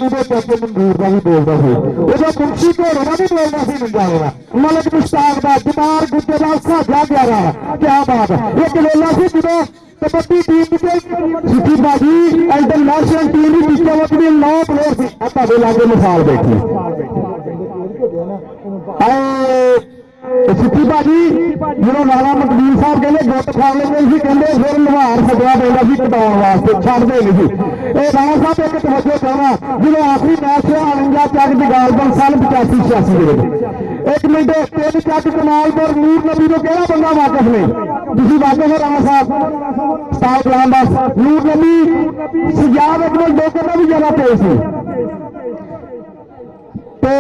बाबू के चाचे मंगूर का भी बोलता है वो मुंशी घोड़े का भी बोलता सी मंजाले का मलिक मुश्ताक का जमार गुज्जे का साझा प्यारा क्या बात है ये कलोला से जो कबड्डी टीम के सिटी बाजी इंटरनेशनल टीम की चिचावत में 9 प्लेयर से आता लागे मिसाल देखी सिटी बाजी जो राणा मकबूल साहब कहते गुट खा लेंगे कहते फिर लुहार सदना पैदा सी कटाने वास्ते छड़ते नहीं ये राणा साहब एक तवज्जो चाहना जो आखिरी मैच है 49 चक जगालपुर सन 85-86 एक मिनट 3 चक कमालपुर नूर नबी को कहना बंदा वाकफ नहीं तुम वाकफ हो राणा साहब स्टार गुलाम बस नूर नबी सजाद अकमल डोगर का भी ज्यादा तेज सी तो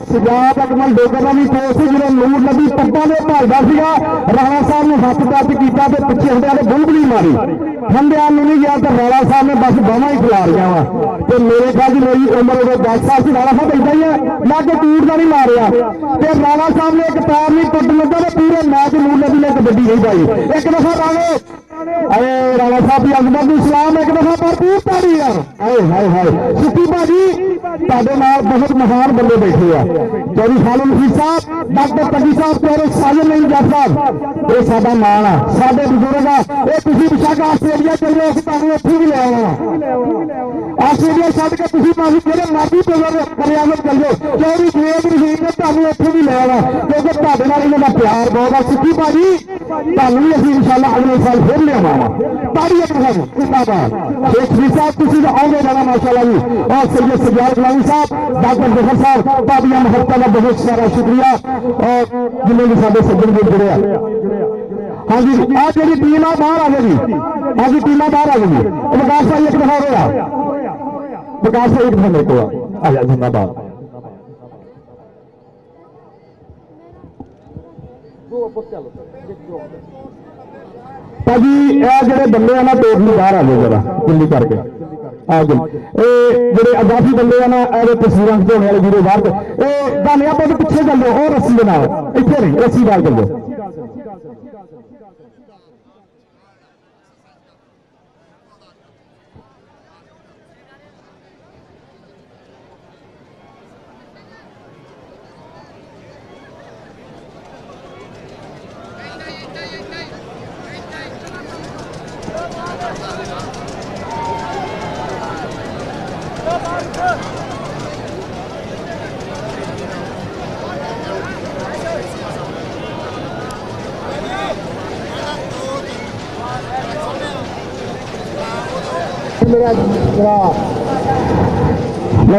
सजाद अकमल डोगर का भी तेज सी जो नूर नबी पट्टा ने भालदा सीगा राणा साहब ने हथ टच किया तो पिछे हंडिया ने बुलबुली मारी हंडिया नहीं गया तो राणा साहब ने बस बावा ही खिलार गया वा तो मेरे ख्याल मेरी उम्र उदो 10 साल से राणा साहब इदा ही है लागे टूट का नहीं मारिया तो राणा साहब ने एक पैर नहीं टुट लगा तो पूरे मैच नूर नबी ने कबड्डी नहीं पाई एक दफा राणे अरे राणा साहब की अजमत इस्लाम एक दफा भरपूर ताड़ी यार हाय हाय हाय सिटी भाजी तुहाडे नाल बहुत महान बंदे बैठे हैं चौधरी खालिद हफीज साहब डॉक्टर तगी साहब चौधरी साजिद नहीं जट साहब ये साडा मान आ साडे बुजुर्ग आ ये तुसीं बेशक आस्ट्रेलिया चल जाओ असीं तुहानूं उत्थे भी ले आवांगे आस्ट्रेलिया छड्ड के तुसीं भाਵੇਂ ਜਿਹੜੇ ਮਰਜ਼ੀ ਪ੍ਰੋਗਰਾਮ ਕਰਿਆਮਤ ਚੱਲ ਜਾਓ ਚੌਧਰੀ ਜਵੇਦ ਰਹੀਮ ਨੇ ਤੁਹਾਨੂੰ ਉੱਥੇ ਵੀ ਲੈ ਆਉਣਾ ਕਿਉਂਕਿ ਤੁਹਾਡੇ ਨਾਲ ਇਹਨਾਂ ਦਾ ਪਿਆਰ ਬਹੁਤ ਆ ਸਿੱਖੀ ਭਾਜੀ ਤੁਹਾਨੂੰ ਵੀ ਅਸੀਂ ਇਨਸ਼ਾਅੱਲਾ ਅਗਲੇ ਸਾਲ ਫਿਰ ਲਿਆਵਾਂਗੇ ਤਾੜੀ ਇੱਕ ਸਾਨੂੰ ਜ਼ਿੰਦਾਬਾਦ शेख हफीज साहब तुसीं तो आओगे जाना माशाअल्लाह जी और सैयद सज्जाद गुलामी साहब डॉक्टर जफर साहब भाबिया महत्ता का बहुत सारा शुक्रिया और जिन्हें भी साडे सज्जन भी जुड़े हाँ जी आज जी टीम आ बाहर आ गई हाँ जी टीम बाहर आ गई विकास भाई एक दफा हो गया विकास भाई एक दफा मेरे को आ जा जिंदाबाद भाजी ये बंदे हैं ना टोटली बाहर आ जाओ जरा जल्दी करके आ जाओ ये अजाफी बंदे हैं ना ये तस्वीर खिचाने वाले वीडियो बाहर गाने आप पिछले चल जाओ और रस्सी के नाल इतने नहीं रस्सी बाहर चल जाओ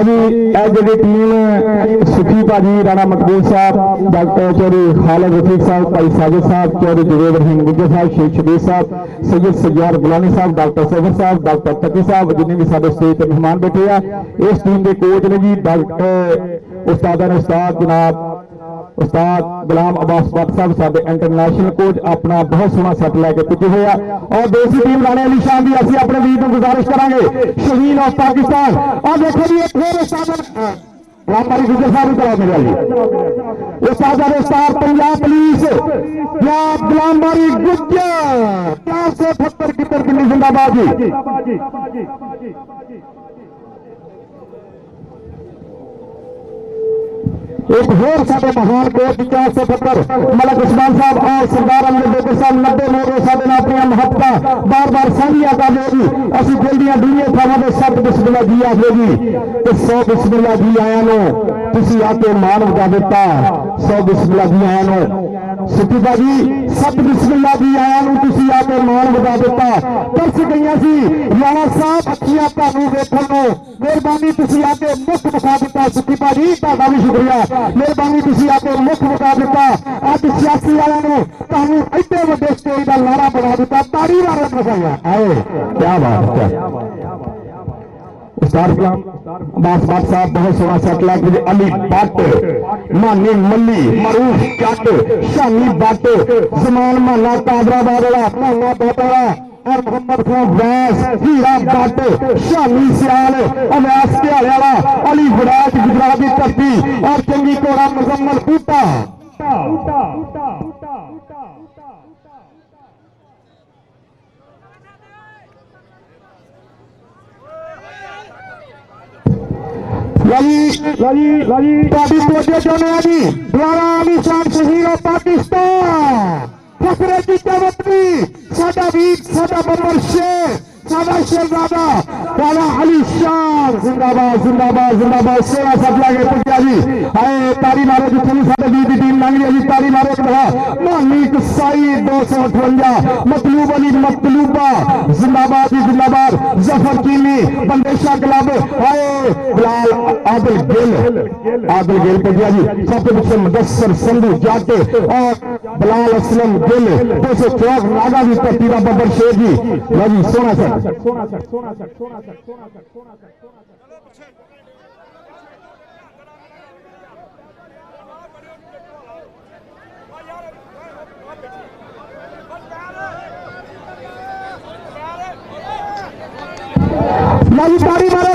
जी टीम सुखी भाजी राणा मकबूल साहब डॉक्टर चौधरी खालिद हफीज साहब भाई साजिद साहब चौधरी जवेद रहीम गुज्जर साहब शेख शबीर साहब सैयद सज्जाद गुलामी साहब डॉक्टर सफर साहब डॉक्टर तकी साहब जिन्हें भी साडे स्टेज पर मेहमान बैठे हैं इस टीम के कोच ने जी डॉक्टर उस्ताद जनाब उस्ताद गुलाम अब्बास भट्ट साहब साडे इंटरनेशनल कोच अपना बहुत सोहना सैट लैके पुजे हुए और दूसरी टीम राणे अली शान की असं अपने वीर को गुजारिश करांगे शहीन ऑफ पाकिस्तान और देखो जी एक होर उस्ताद रामबारी गुजर साहब कराओ मेरे वाली उस्ताद उस्ताद पंजाब पुलिस या गुलामबारी गुजर 478 कितर पिंडी जिंदाबाद जी एक होर साडे महान कोच 478 मलक उस्मान साहब और सरदार अमजद साहब 90 मोड़ साडे नाल अपनी महत्ता बार बार साझियां कर रहे जी असीं दिल दियां दुनिया थावां ते सब बिस्मिल्लाह जी आखिए जी ते 100 बिस्मिल्लाह जी आया नो तुसीं आके मान वधा दिता 100 बिस्मिल्लाह जी आया नो सिटी भाजी 7 बिस्मिल्लाह जी आया नो तुसीं आके मान वधा दिता तरस गईयां सी राणा साहब अखियां तुहानूं वेखण नो मेहरबानी तुसीं आके मुख विखा दिता सिटी भाजी तुहाडा भी शुक्रिया मेहरबानी तुसीं आके मुख विखा दिता अज सियासी वालों ने तुहानूं एडे वड्डे स्टेज का लारा बना दिता ताड़ी मारो बधाइयां आए क्या बात है उस्ताद गुलाम अब्बास भट्ट साहब बहुत सोहना सेट लैके अली भट्ट मानी मल्ली मरूफ जट शानी भट्ट जमान माना कादराबाद वाला माना बाबा और मोहम्मद खान वैस हीरा भट्ट शानी सियाल अवैस ध्याड़े वाला अली गुराज गुजरात की धरती और चंगी घोड़ा मुजम्मल बूटा तवज्जो चाहते हैं जी द्वारा निशान शहीद पाकिस्तान फखरे चिचावतनी साडा वीर साडा बबर शेर साडा शहजादा वाला अली शान जिंदाबाद जिंदाबाद जिंदाबाद सेवा सब लगे पुटिया जी आए तारी मारो जितनी साडे वीर की टीम लंघ गई तारी मारो एक दफा मानिक साई 258 मतलूब अली मतलूबा जिंदाबाद जी जिंदाबाद जफर चीनी बंदेशा क्लब आए बिलाल आदिल गिल पुटिया जी सबके पीछे मुदस्सर संधू जाटे और बिलाल असलम गिल 204 नागा की धरती का बबर शेर जी जी सोना सर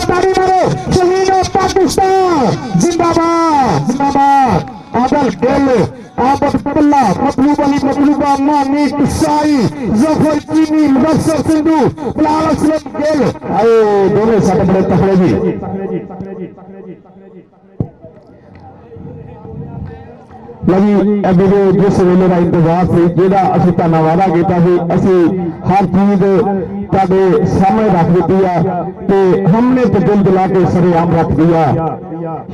तारी मारो शहीद पाकिस्तान जिंदाबाद जिंदाबाद आदल गिल आबद पल्ला मतलूब अली मतलूबा मानिक साई जफर चीनी मुदस्सर सिंधु बिलाल असलम गिल आए दोनों साथ बड़े तकड़े जी लगी वीडियो जिस वेले का इंतजार से जिहड़ा असीं तुहानू वादा कीता सी असीं हर चीज तुहाडे सामने रख दी है तो हमने तो दिल दिला के सरेआम रख दिया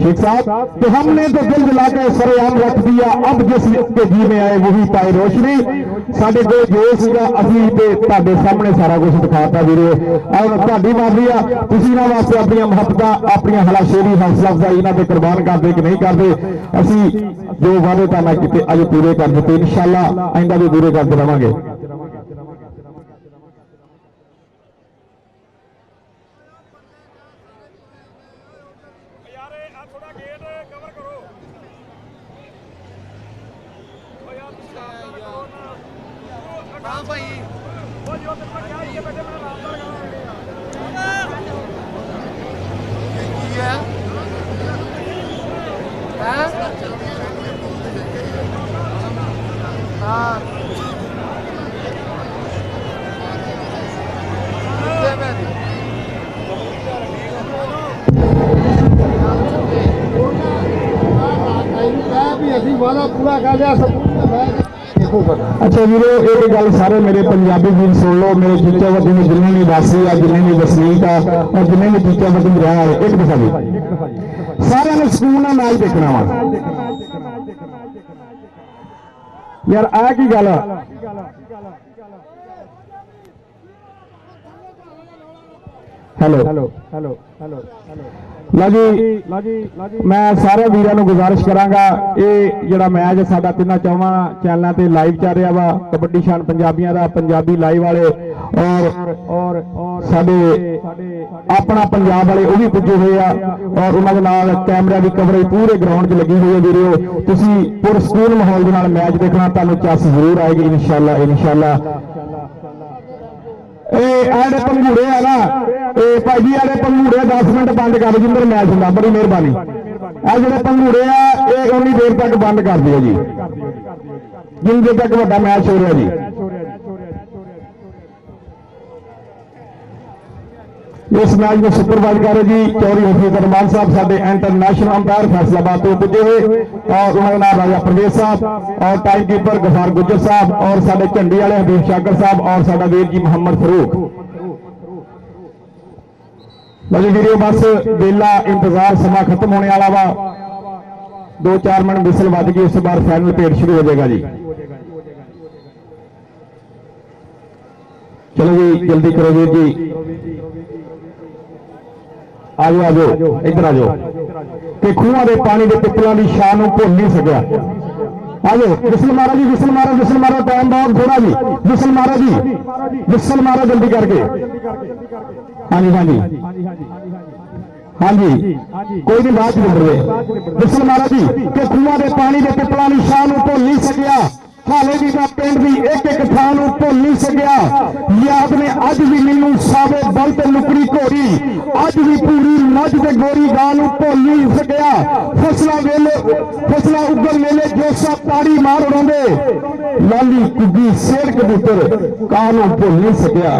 शेख साहब तो हमने तो दिल दिला के सरेआम रख दिया अब जिस के जी में आए वही पाए रोशनी साडे कोल जो सीगा असीं ते तुहाडे सामने सारा कुछ दिखाता वीरे और तुहाडी मर्जी आ तुसीं इन्हां वास्ते अपनी मुहब्बतां अपनी हलाशेरी हौसला अफजाई इन्हां ते कुर्बान करदे कि नहीं करदे असीं जो वादे तुहाडे कीते अज पूरे कर दिते इंशाअल्लाह आइंदा भी पूरे करते रहांगे अच्छा वीरो एक गल सारे मेरे पंजाबी वीर सुन लो मेरे चिचावती में जिन्हें भी वासी है जिन्हें भी वसनीक है और जिन्हें भी चिचावती में रहा है एक दफा भी सारे ने सुकून मैच देखना वा यार आ की गल हेलो हेलो हेलो हेलो मैं सारे वीरों को गुजारिश करांगा ये जिहड़ा मैच साडा तिन्ना चौवां चैनलों ते लाइव चल रहा वा कबड्डी शान पंजाबियां दा पंजाबी लाइव वाले और साडे अपना पंजाब वाले वो भी पुजे हुए आ और उन्हां दे नाल कैमरे की कवरेज पूरे ग्राउंड च लगी हुई है वीरो तुसीं पुरस्कून माहौल दे नाल मैच देखना तुहानूं चस जरूर आएगी इंशाअल्लाह इंशाअल्लाह आड़े पंगूड़े है ना भाई आड़े पंगूड़े 10 मिनट बंद कर जिंदर मैच होंगे बड़ी मेहरबानी आ जो पंगूड़े है ये उन्नी देर तक बंद कर दिया जी जिन देर तक बड़ा मैच हो रहा जी इस मैच को सुपरवाइज कर रहे जी चौधरी हफीज रहमान साहब साडे इंटरनेशनल अंपायर फैसलाबाद तो पुजे हुए और उन्होंने नाम राजा प्रवेश साहब और टाइम कीपर गफार गुजर साहब और साडे झंडी वाले हबीब शाकर साहब और साडा वीर जी मोहम्मद फरूक वीडियो बस बेला इंतजार समा खत्म होने वाला वा 2-4 मिनट विसल बज गई उसके बाद फाइनल पेड़ शुरू हो जाएगा जी चलो जी जल्दी करो वीर जी आजो आजो इधर आजो कि खूह के पानी के पिपलों की शान भुल नहीं सकिया आजो विसल मारो जी विसल मारो टाइम बहुत थोड़ा जी विसल मारो जल्दी करके हाँ जी हाँ जी हाँ जी कोई नहीं बात नहीं रहे विसल मारो जी कि खूह के पानी के पिपलों की शान भुल नहीं सकिया हाले भी मैं पिंड की एक एक थान भुल नहीं सकिया याद ने अज भी मैनू सावे बल ते लुकड़ी घोड़ी अज भी पूरी मझ ते गोरी गां भुल नहीं सकिया फसला उगल वेले जोसा ताड़ी मार उड़ांदे लाली कुगी शेर कबूतर कां भुल नहीं सकिया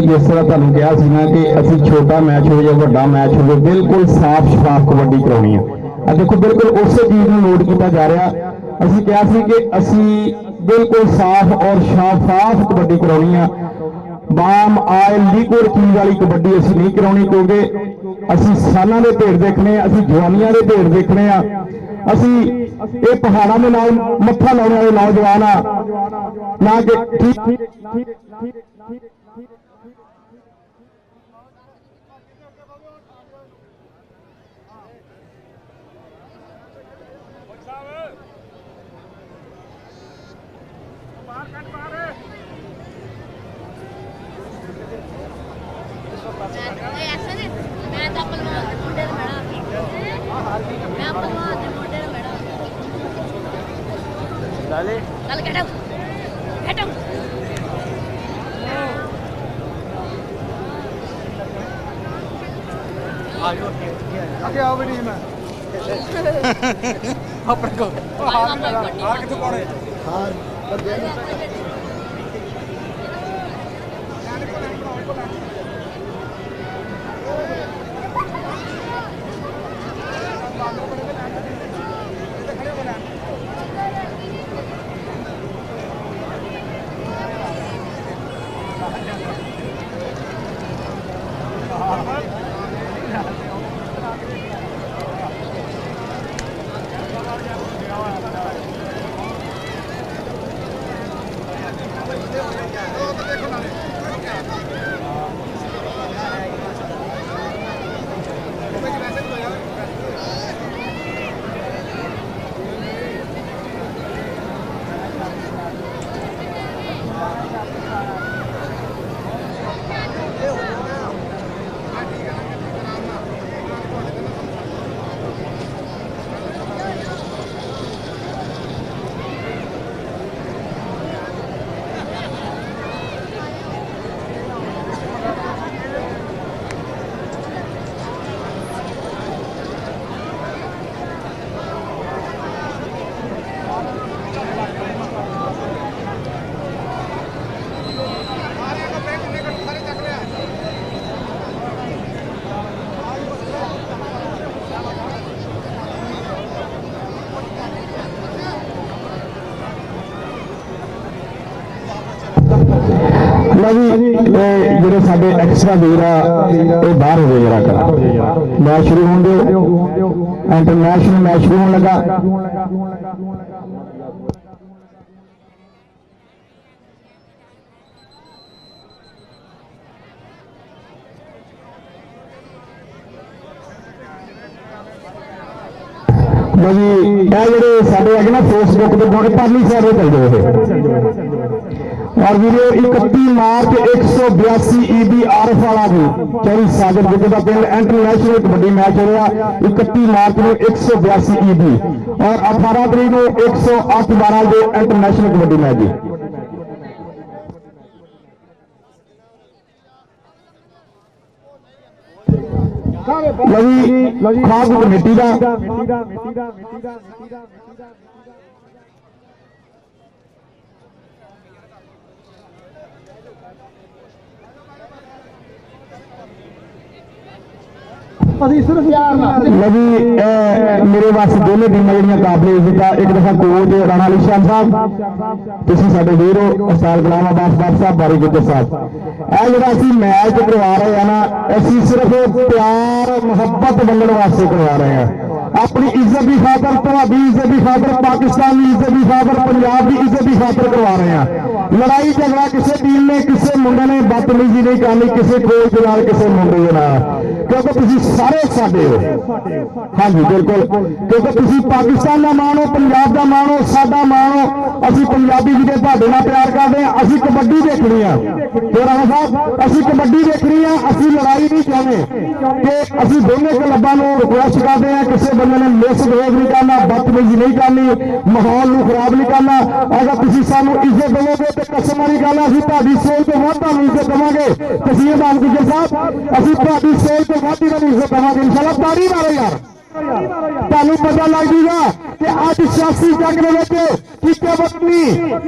जिस तरह तुहानूं कहा सी ना कि असीं छोटा मैच हो या वड्डा मैच हो, बिल्कुल साफ शफाफ कबड्डी कराउणी है। देखो बिल्कुल उस चीज़ को नोट किया जा रहा। असीं कहा सी कि असीं बिल्कुल साफ और शफाफ कबड्डी कराउणी है। बाम आयल लिक्विड चीज़ वाली कबड्डी असीं नहीं कराउणी, क्योंकि असीं सालां दे ढेर देखने, असीं जवानियां दे ढेर देखने आ। असीं ये पहाड़ों के नाल मत्था लाने वाले नौजवान आ ना कि आगे आओ बेटी मैं अपने को हार कितने पाने हार जो साडे एक्स्ट्रा वीर आ बाहर हो गए जरा कर मैच शुरू होने दो। इंटरनेशनल मैच शुरू होने लगा। जी ये साडे है ना फेसबुक के थोड़े परली साइड चल जाओ। और वीडियो 31 मार्च 182 ईबी आरएफ वाला भी चौरी सागर जिले का पिंड इंटरनेशनल कबड्डी मैच हो रहा 31 मार्च में 182 ईबी और 18 तरीक को 108 12 के इंटरनेशनल कबड्डी मैच जी। खास कमेटी का मेरे वास्ते दोनों टीमें जो काबले इज्जत एक दफा कोच राणा शान साहब तुम साडे वीर हो उस्ताद गुलाम अब्बास साहब बारी गुज्जर साहब जो असी मैच करवा रहे हैं ना असी सिर्फ प्यार मुहब्बत वंडण वास्ते करवा रहे हैं। अपनी इज्जत की खातर, पंजाबी इज्जत की खातर, पाकिस्तान की इज्जत की खातर, पंजाब की इज्जत की खातर करवा रहे हैं। लड़ाई झगड़ा किसी टीम ने किसी मुंडे ने बदतमीजी नहीं करनी किसी कोच के नाल किसी मुंडे के नाल क्योंकि तुसीं सारे साडे हो। हाँ जी बिल्कुल क्योंकि तुसीं पाकिस्तान का मान हो पंजाब का मान हो साडा मान हो। असीं पंजाबी भी तुहाडे नाल प्यार करते हैं। असीं कबड्डी देखनी है तो राणा साहब असीं कबड्डी देखनी है। असीं लड़ाई नहीं चाहते कि असीं दोनों क्लबां नूं रिक्वेस्ट करते हैं किसी बंदे ने मिसबिहेव नहीं करना बदतमीजी नहीं करनी माहौल नूं खराब नहीं करना। अगर तुसीं सानूं इज्जत देवोगे तो कसम वाली गल असीं तुहाडी सोच तो वध तुहानूं इज्जत देवांगे। तसीम मान गुजर साहब असीं तुहाडी सोच तो वध तुहानूं इज्जत देवांगे इंशाअल्लाह। ताड़ी मारो यार तुहानूं पता लग जाएगा कि अज सियासी जंग दे चिचावतनी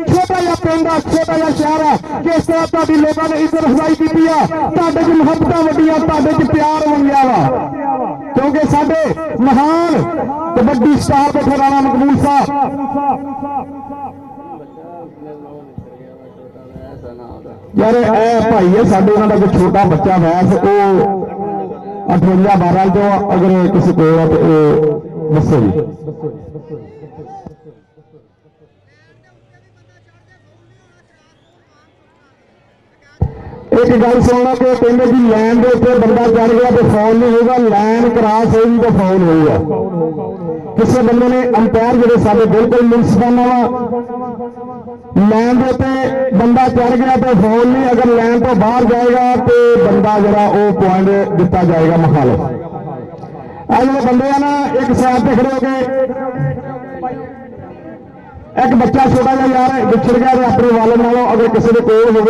छोटा जिहा पिंड आ छोटा जिहा शहर है किस तरह तुहाडी लोगों ने इज्जत अफजाई की है तुहाडे च मुहब्बतां वड्डियां तुहाडे च प्यार मंगिया वा क्योंकि साडे महान कबड्डी स्टार बैठे राणा मकबूल साहब यार ए भाई है साडे उन्हां दा कोई छोटा बच्चा वैस वो 58-12 जो अगर किसी को दसो जी। एक गल सुनना कि कहते जी लैन के उत्ते बंदा चढ़ गया तो फाउल नहीं होगा लैन क्रॉस होगी तो फाउल होगा। किसी बंदे ने अंपायर जो सारे बिल्कुल मुनसिफाना वा लैन के उत्ते बंदा चढ़ गया तो फाउल नहीं अगर लैन तो बाहर जाएगा तो बंदा जरा वो पॉइंट दिता जाएगा मुखालिफ। आज जो बंदे हैं ना एक साइड पे खड़े हो गए एक बच्चा छोटा जिहा यार विछड़ गया तो अपने वाले नालों अगर किसी के कोल हो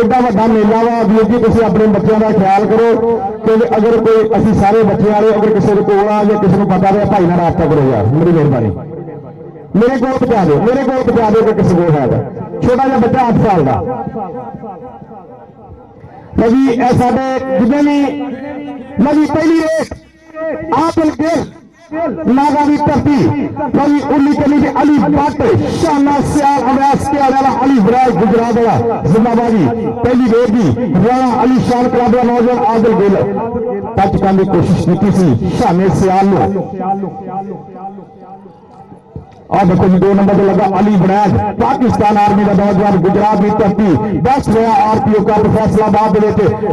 एडा वड्डा मेला वा वीर जी तुसीं अपने बच्चों का ख्याल करो क्योंकि अगर कोई असीं सारे बच्चे वाले अगर किसी के कोल आ या किसी को पता है भाई नाल राबता करो यार मेरी मेहरबानी मेरे को पहुंचा दो कि किसी को है छोटा जिहा बच्चा 8 साल का जी साडे जिन्ने भी जी पहली रेस आदल गेल नागावी धरती भाई उन्नी चली थी अली भट्ट शाना सियाल अब्बास के वाला अली बराज गुजरात वाला जिंदाबादी पहली रेड की राणा अली शान क्लब का नौजवान आदल गेल टच करने की कोशिश की थी शाने सियाल और देखो जी 2 नंबर पे लगा अली बराज पाकिस्तान आर्मी का नौजवान गुजरात की धरती बेस्ट रहा आरपीओ का फैसलाबाद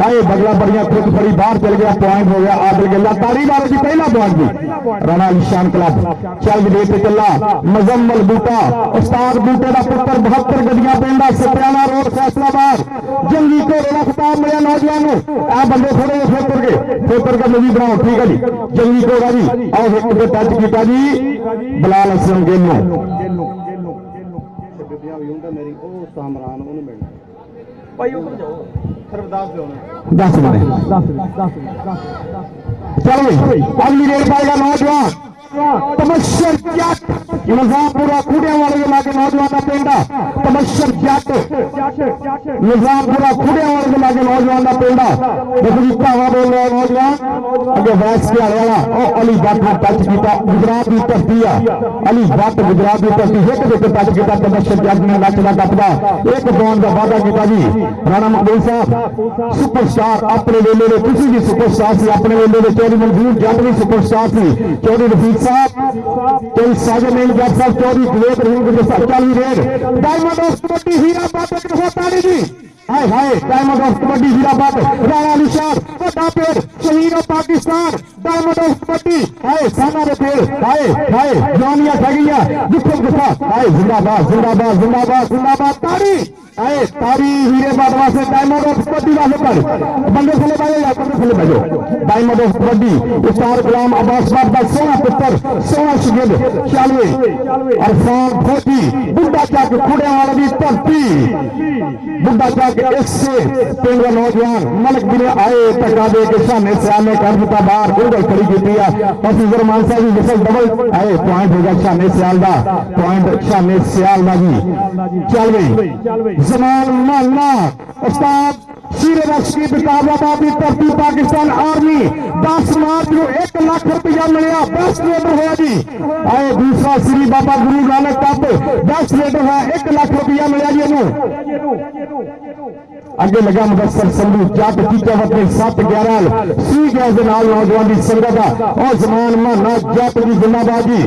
आए बगला बड़िया खुद बड़ी बाहर चल गया पॉइंट हो गया आदल गेला ताड़ी मारो जी पहला पॉइंट भी राणा अली शान क्लब चल दे पे चला मुजम्मल बूटा उस्ताद बूटे का पुत्र 72 गड्डियां पिंड सत्याना रोड फैसलाबाद जंगी घोड़े का खिताब मिला नौजवान आ बंदे थोड़े फोकर का मूवी बनाओ ठीक है जी जंगी घोड़ा जी और एक टच किया जी बलाल असलम गेल चलो अगली रेड पाएगा नौजवान तमस्यर जट निजामपुरा खुड़िया वाले के लागे नौजवान का पिंडा तमस्यर जट निजामपुरा खुड़िया वाले के लागे नौजवान का पिंडा देखो भावा बोल रहा है नौजवान अगे वैस के आने वाला और अली भट्ट ने टच किया गुजरात की धरती है अली भट्ट गुजरात की धरती एक विकेट टच किया तमस्यर जट ने नचदा टपदा 1 पॉइंट का वादा किया जी राणा मकबूल साहब सुपरस्टार अपने वेले में किसी भी सुपरस्टार से अपने वेले में चौधरी मंजूर जट भी सुपरस्टार थी चौधरी रफीक साहब कोई साजन नहीं जट साहब चौधरी कुवैत रहीम गुजर चाली red diamond of kabaddi Heera Butt होताड़ी जी हाय हाय डायमंड ऑफ कबड्डी हीरा बात राणा अली शान बड़ा पेड़ शहीद of Pakistan diamond of kabaddi हाय साना दे पेड़ हाय हाय जवानियां ठगियां दुखों गुस्सा हाय जिंदाबाद जिंदाबाद जिंदाबाद जिंदाबाद ताड़ी हाय ताड़ी हीरे बात वास्ते डायमंड ऑफ कबड्डी वाले पर बंदे थले बैठो या बंदे थले बैठो डायमंड ऑफ कबड्डी उस्ताद गुलाम अब्बास बाप का सोना पुत्र सोना शगीद 96 अरफान फौजी बुड्ढा चक खुड़े वाले की धरती बुड्ढा चक इससे पिंड का नौजवान मलक भी आए टका दे के सामने सियाने कर दिता बाहर गोल खड़ी की और जरमान साहब की विसल डबल आए पॉइंट होगा शाने सियाल का पॉइंट शाने सियाल का जी चल गई जमान मानना उस्ताद सीरे रश की बिताबाबाद की धरती पाकिस्तान आर्मी 10 मार्च को 1 लाख रुपया मिला बेस्ट रेडर होया जी आए दूसरा Shri Baba Guru Nanak cup best raider है 1 लाख रुपया मिला जी अगे लगा मुदस्सर संधू जट चिचावतनी 7-11 सी गैस के नाल नौजवान की संगत और जमान माना जट की जिंदाबाजी।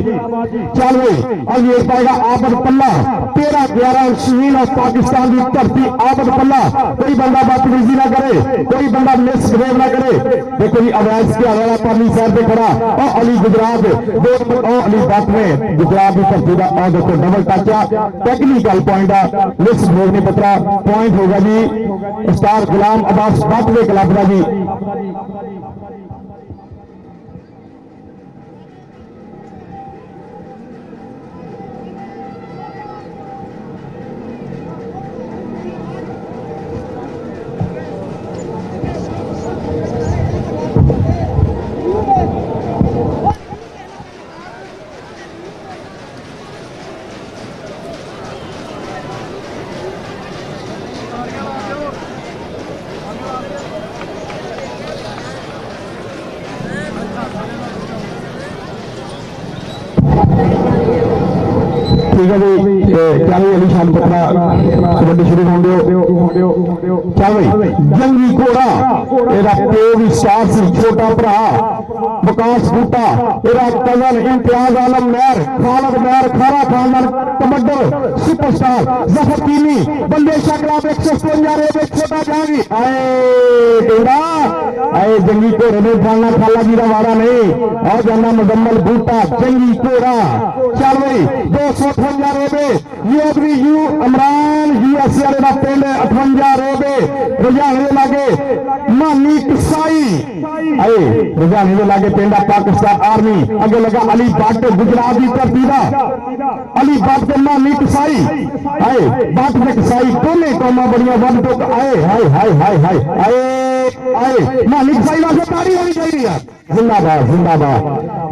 चल भाई अब ये पाएगा आबद पल्ला 13-11 शहीन और पाकिस्तान की धरती आबद पल्ला। कोई बंदा बदतमीजी ना करे, कोई बंदा मिसबिहेव ना करे। देखो जी अवैस के हवाला पानी साइड पे खड़ा और अली गुजरात दो अली बात में गुजरात की धरती का और देखो double touch technical point misbehave नहीं पतरा पॉइंट होगा जी स्टार गुलाम अब्बास बाटवे क्लब का जी। ठीक है जी चल अली शान पत्रा कबड्डी शुरू हो चल भाई जंगी घोड़ा एदा प्यो भी स्टार सी छोटा भरा विकास बूटा एदा कजन इम्तियाज आलम मेहर खालद मेहर खारा खानदान कबड्डर सुपरस्टार जफर कीनी बंदेशा क्लब 157 रेबे छोटा जागी आए टेड़ा आए जंगी घोड़े ने फालना खाला जी का वाड़ा नहीं और जाना मुजम्मल बूटा जंगी घोड़ा। चल भाई 258 रेबे यू इमरान यूएसए का पिंड 58 रेबे रुझाने के लागे मानी कसाई आए रुझाने के लागे पिंड पाकिस्तान आर्मी अगे लगा अली भट्ट गुजरात की धरती का अली भट्ट मानी कसाई आए भट्ट ने कसाई दोनों कौमा बड़िया वन टुक आए हाय हाय हाय हाय आए आए मानी कसाई वास्ते ताड़ी होनी चाहिए यार जिंदाबाद जिंदाबाद।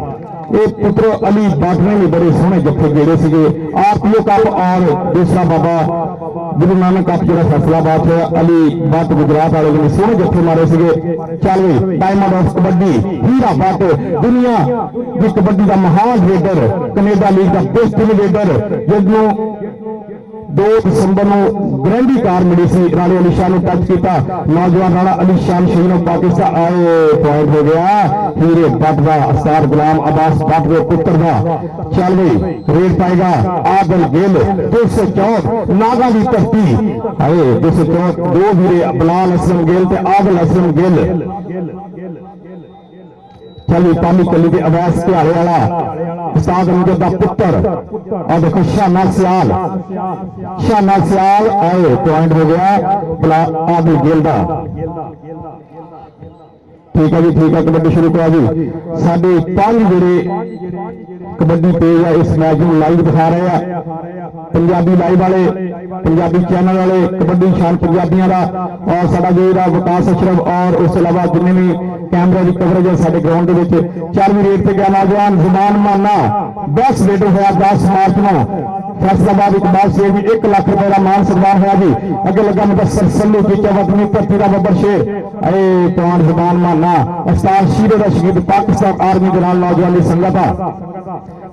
ये पुत्र अली भट्ट ने भी बड़े सोहने जत्थे गेड़े से आरपीओ कप और दूसरा बाबा गुरु नानक कप जो फैसलाबाद है अली भट्ट गुजरात वाले ने सोहने जत्थे मारे से। चल भाई डायमंड ऑफ कबड्डी हीरा भट्ट दुनिया की कबड्डी का महान लीडर कनेडा लीग का बेस्ट लीडर जिसनों 2 दिसंबर को ग्रैंडी कार मिली सी राणा अली शान टच किया नौजवान राणा अली शान शहीद पाकिस्तान आए पॉइंट हो गया हीरे भट्ट का स्टार गुलाम अब्बास भट्ट के पुत्र का। चल भाई रेड पाएगा आदल गिल 264 नागा की धरती आए 264 दो हीरे बलाल असलम गिल ते आदल असलम गिल। चलिए पानी कली के अवैस के आने वाला उस्ताद अमजद का पुत्र और देखो शाना सियाल आए पॉइंट हो गया आदिल गिल का। ठीक है जी ठीक है कबड्डी शुरू करा जी साढ़े 5 जोड़े कबड्डी पेज है इस मैच में लाइव दिखा रहे हैं पंजाबी लाइव वाले पंजाबी चैनल वाले कबड्डी शान पंजाबियों का और साडा जो विकास अशरफ और उसके अलावा जिन्हें भी कैमरे की कवरेज है साडे ग्राउंड के 4वीं रेट से गया नौजवान जुबान माना बेस्ट रेडर होया 10 मार्च को फैसलाबाद इकबाल से भी 1 लाख रुपए का मान सम्मान होया जी। अगे लगा मुदस्सर संधू चिचावतनी धरती का बब्बर शेर अरे प्राण जुबान माना उस्ताद शीरे का शहीद पाकिस्तान आर्मी के नाल नौजवान की संगत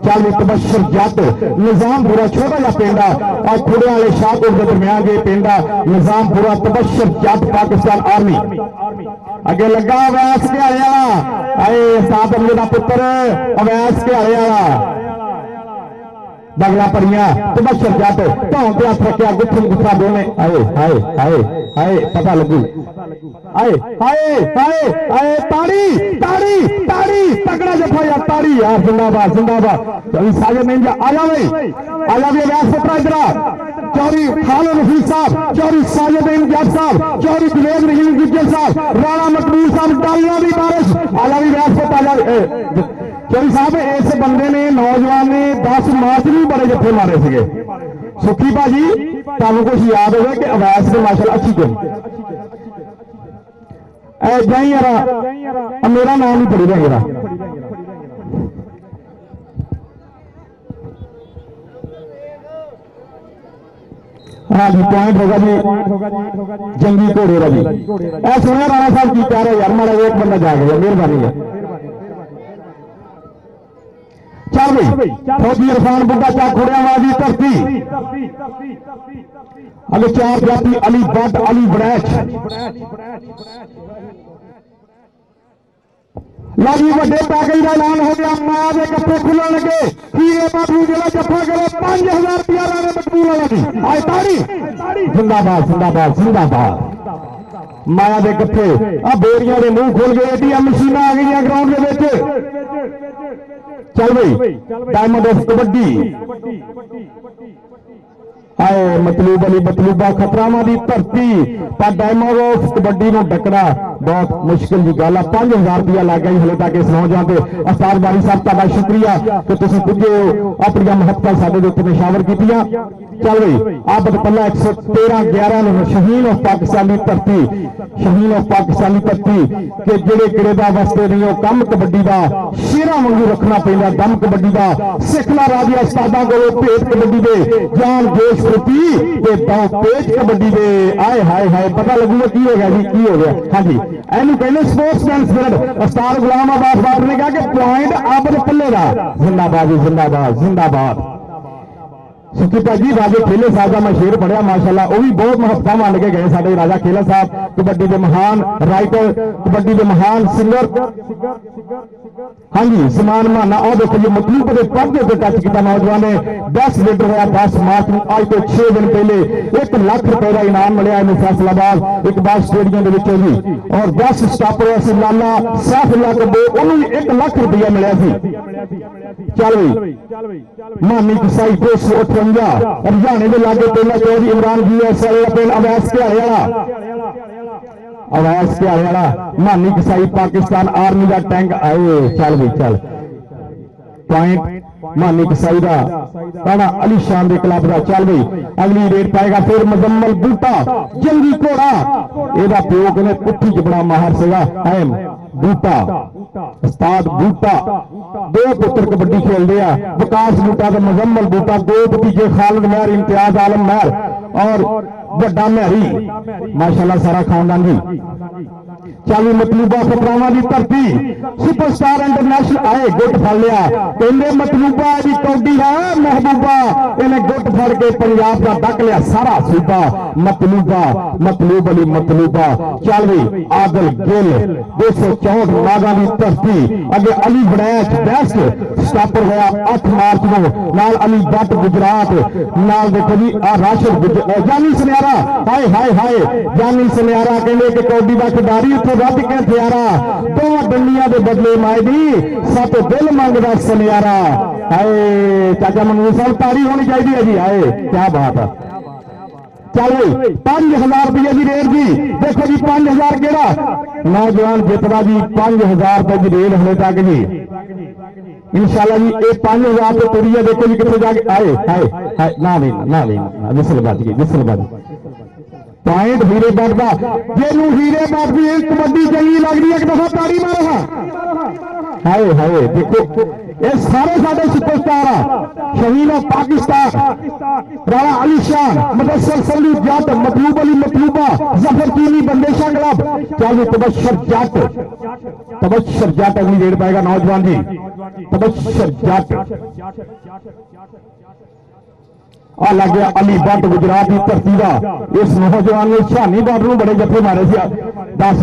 चल तबशर जट निजामपुरा छोटा जा पिंडा और खुड़े वाले शाहपुर के दरमियान के पिंडा निजामपुरा तबशर जट पाकिस्तान आर्मी। अगे लगा अवैस के आने वाला आए उस्ताद अमजद का पुत्र अवैस के आने वाला बगला परिया तबशर जट धौन ते हथ रखिया गुत्थम गुत्था दोने आए हाय हाय हाय पता लगू आए हाय हाय हाय ताड़ी ताड़ी ताड़ी तगड़ा जफा यार ताड़ी यार जिंदाबाद जिंदाबाद। साजिद नहीं जा आजा भाई आजा भी अवैस पुत्रा इधर चौरी खालिद हफीज साहब चौरी साजिद जट साहब चौरी जुनेद रहीम गुज्जर साहब राणा मकबूल साहब डालियां की बारिश आजा भी अवैस पुत्रा चौरी साहब इस बंदे ने नौजवान ने 10 मार्च भी बड़े जत्थे मारे थे सुखी भाजी तुम कुछ याद होगा कि अवैस ने माशाल्लाह अच्छी गई जाई यार मेरा नाम ही पड़ी रहेगा हाँ जी पॉइंट होगा जी जंगी घोड़े का जी ऐ सुनिया राणा साहब की कह रहे यार मारा एक बंदा जा गया मेहरबानी है। चल भाई फौजी इरफान बुड्ढा चक खुड़ियावाल की धरती अगे 4 जाती अली बट अली ब्रैच लगी बड़े पैकेज का ऐलान हो गया मां के कपड़े खुलन लगे हीरे बाबू जिला जफा करे 5000 रुपया राणे मकबूल वाला की आए ताड़ी जिंदाबाद जिंदाबाद जिंदाबाद माया के कपड़े आ बोरियां के मुंह खुल गए एटीएम मशीन आ गई ग्राउंड के चल भाई डायमंड ऑफ कबड्डी आए मतलूब अली मतलूबा खतरावां दी धरती पर डायमंड ऑफ कबड्डी नूं डकना बहुत मुश्किल की गल है 5000 रुपया लग गया हले तक इस नौजवान के अफतार बारी साहब तुहाडा शुक्रिया कि तुसीं पुजे अपनी महत्ता साडे दे उत्ते निशावर कीतियां चल भाई आबद पल्ला 113-11 शहीन ऑफ पाकिस्तान की धरती शहीन ऑफ पाकिस्तान की धरती कि जेड़े किड़े दा वस्ते नहीं हो कम कबड्डी का शेरा वांगू रखना पैंदा दम कबड्डी का सिखला राजी उस्तादां कोलों भेत कबड्डी दे जान जोश प्रति ते पेच कबड्डी दे आए हाय हाय पता लगूगा की हो गया जी की हो गया हाँ जी एनू कहने स्पोर्ट्समैन स्पिरिट उस्ताद गुलाम अब्बास बाबर ने कहा कि पॉइंट आबद पल्ले दा जिंदाबाद जिंदाबाद जिंदाबाद सुखीता जी राजे खेले साहब का मैं शेर पढ़िया माशाल्लाह वो भी बहुत महत्ता मान के गए साडे राजा खेला साहब कबड्डी के महान राइटर कबड्डी के महान सिंगर हाँ जी समान माना और देखो जी मतलूब के पर्दे पर टच किया नौजवान ने 10 लीटर होया 10 मार्च में आज तो 6 दिन पहले 1 लाख रुपए का इनाम मिले इन फैसलाबाद इकबाल स्टेडियम के भी और 10 स्टापर ऐसे लाला सैफुल्ला कब्बो उन्होंने 1 लाख रुपया मिले चल भाई मानी किसाई 258 हरियाणे के लागे पहला चौधरी इमरान जी एस अवैस के हरियाणा अवैस के हरियाणा मानी किसाई पाकिस्तान आर्मी का टैंक आए चल भी चल पॉइंट मानी किसाई का राणा अली शान के क्लब का चल भाई अगली रेड पाएगा फिर मुजम्मल बूटा जंगी घोड़ा एदा प्यो कहने कुट्ठी च बड़ा माहर सेगा एम बूटा उस्ताद बूटा 2 पुत्र कबड्डी खेलते हैं विकास बूटा तो मुजम्मल बूटा 2 भतीजे खालिद महर इम्तियाज आलम महर और बड़ा महरी माशाल्लाह सारा खानदान जी चाली मतलूबा खतरावां की धरती सुपरस्टार इंटरनेशनल आए गुट फड़ लिया कहते मतलूबा की कौडी है महबूबा इन्हें गुट फड़ के पंजाब का डक लिया सारा सूबा मतलूबा मतलूब अली मतलूबा चल भी आदल गिल 264 नागा की धरती अगे अली बड़ैच बेस्ट स्टापर होया 8 मार्च को नाल अली बट गुजरात नाल देखो जी आ राशिद जानी सनियारा हाय हाय हाय जानी सनियारा कहते कि कौडी का खिडारी उत्थे रज के हथियारा 2 डंडियां के बदले मायदी 7 दिल मंगदा सनियारा हाय चाचा मनूर साहब तारी होनी चाहिए है जी हाय क्या बात है चल भाई 5000 रुपये की रेट जी देखो जी 5000 केड़ा नौजवान जितदा जी 5000 रुपए की रेट हले तक जी इंशाल्लाह जी ये 5000 तो तुरी है देखो जी कितने जाके आए हाय हाय ना विसल बज गई विसल बज पॉइंट हीरे बट का जेनू हीरे बट की एक कबड्डी चंगी लगती है एक दफा ताड़ी मारो हाँ हाय हाय देखो ये सारे साडे सुपरस्टार आ शहीन ऑफ पाकिस्तान राणा अली शान मुदस्सर सली जट मतलूब अली मतलूबा जफर चीनी बंदेशा क्लब चल तबशर जट अगली रेड पाएगा नौजवान जी तबशर जट आ लग गया अली बट गुजरात की धरती का इस नौजवान ने शानी बाबू ने बड़े जफे मारे थे 10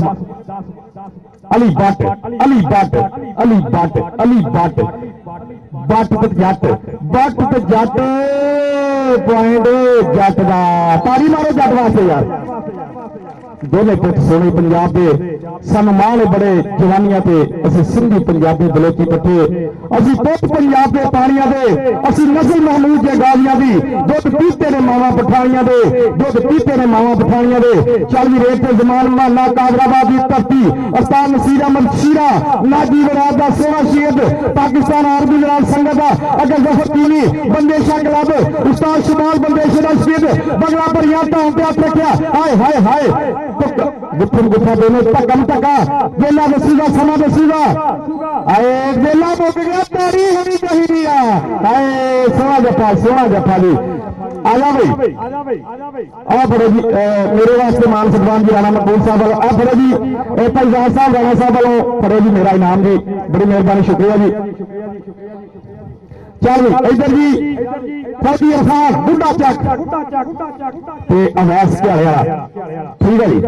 Ali but Ali but Ali but Ali but but ते जट पॉइंट जट का तारी मारो जट वास्ते यार दोनों पुत सोने पंजाब के सन्मान बड़े जवानियां ते असी सिंधी पंजाबी बलोची कट्ठे असी पुत पंजाब के पानिया दे असी नस्ल महमूद के गालियां दी दुध पीते ने मावा पठानियां दे दुध पीते ने मावा पठानियां दे चल भी रेत जमान माना कादराबाद की धरती उस्ताद नसीर अहमद शीरा नाजी वराद का सोना शहीद पाकिस्तान आर्मी जवान संगत का अगर जफर चीनी बंदेशा क्लब उस्ताद शुमाल बंदेशा का शहीद बगला भरिया धाम पे हाथ रखा हाय हाय हाय गुत्थन गुत्था दोनों धक्कम धक्का वेला दसूगा समा दसूगा आए वेला मुक गया तारी होनी चाहिए आए सोना जफा जी आजा भाई आ फड़ो जी मेरे वास्ते मान सन्मान जी राणा मकबूल साहब वालों आ फड़ो जी भाईजान साहब राणा साहब वालों फड़ो जी मेरा इनाम जी बड़ी मेहरबानी शुक्रिया जी चल इधर जी फौजी इरफान बुढ़ा चक अवैस क्या ठीक है जी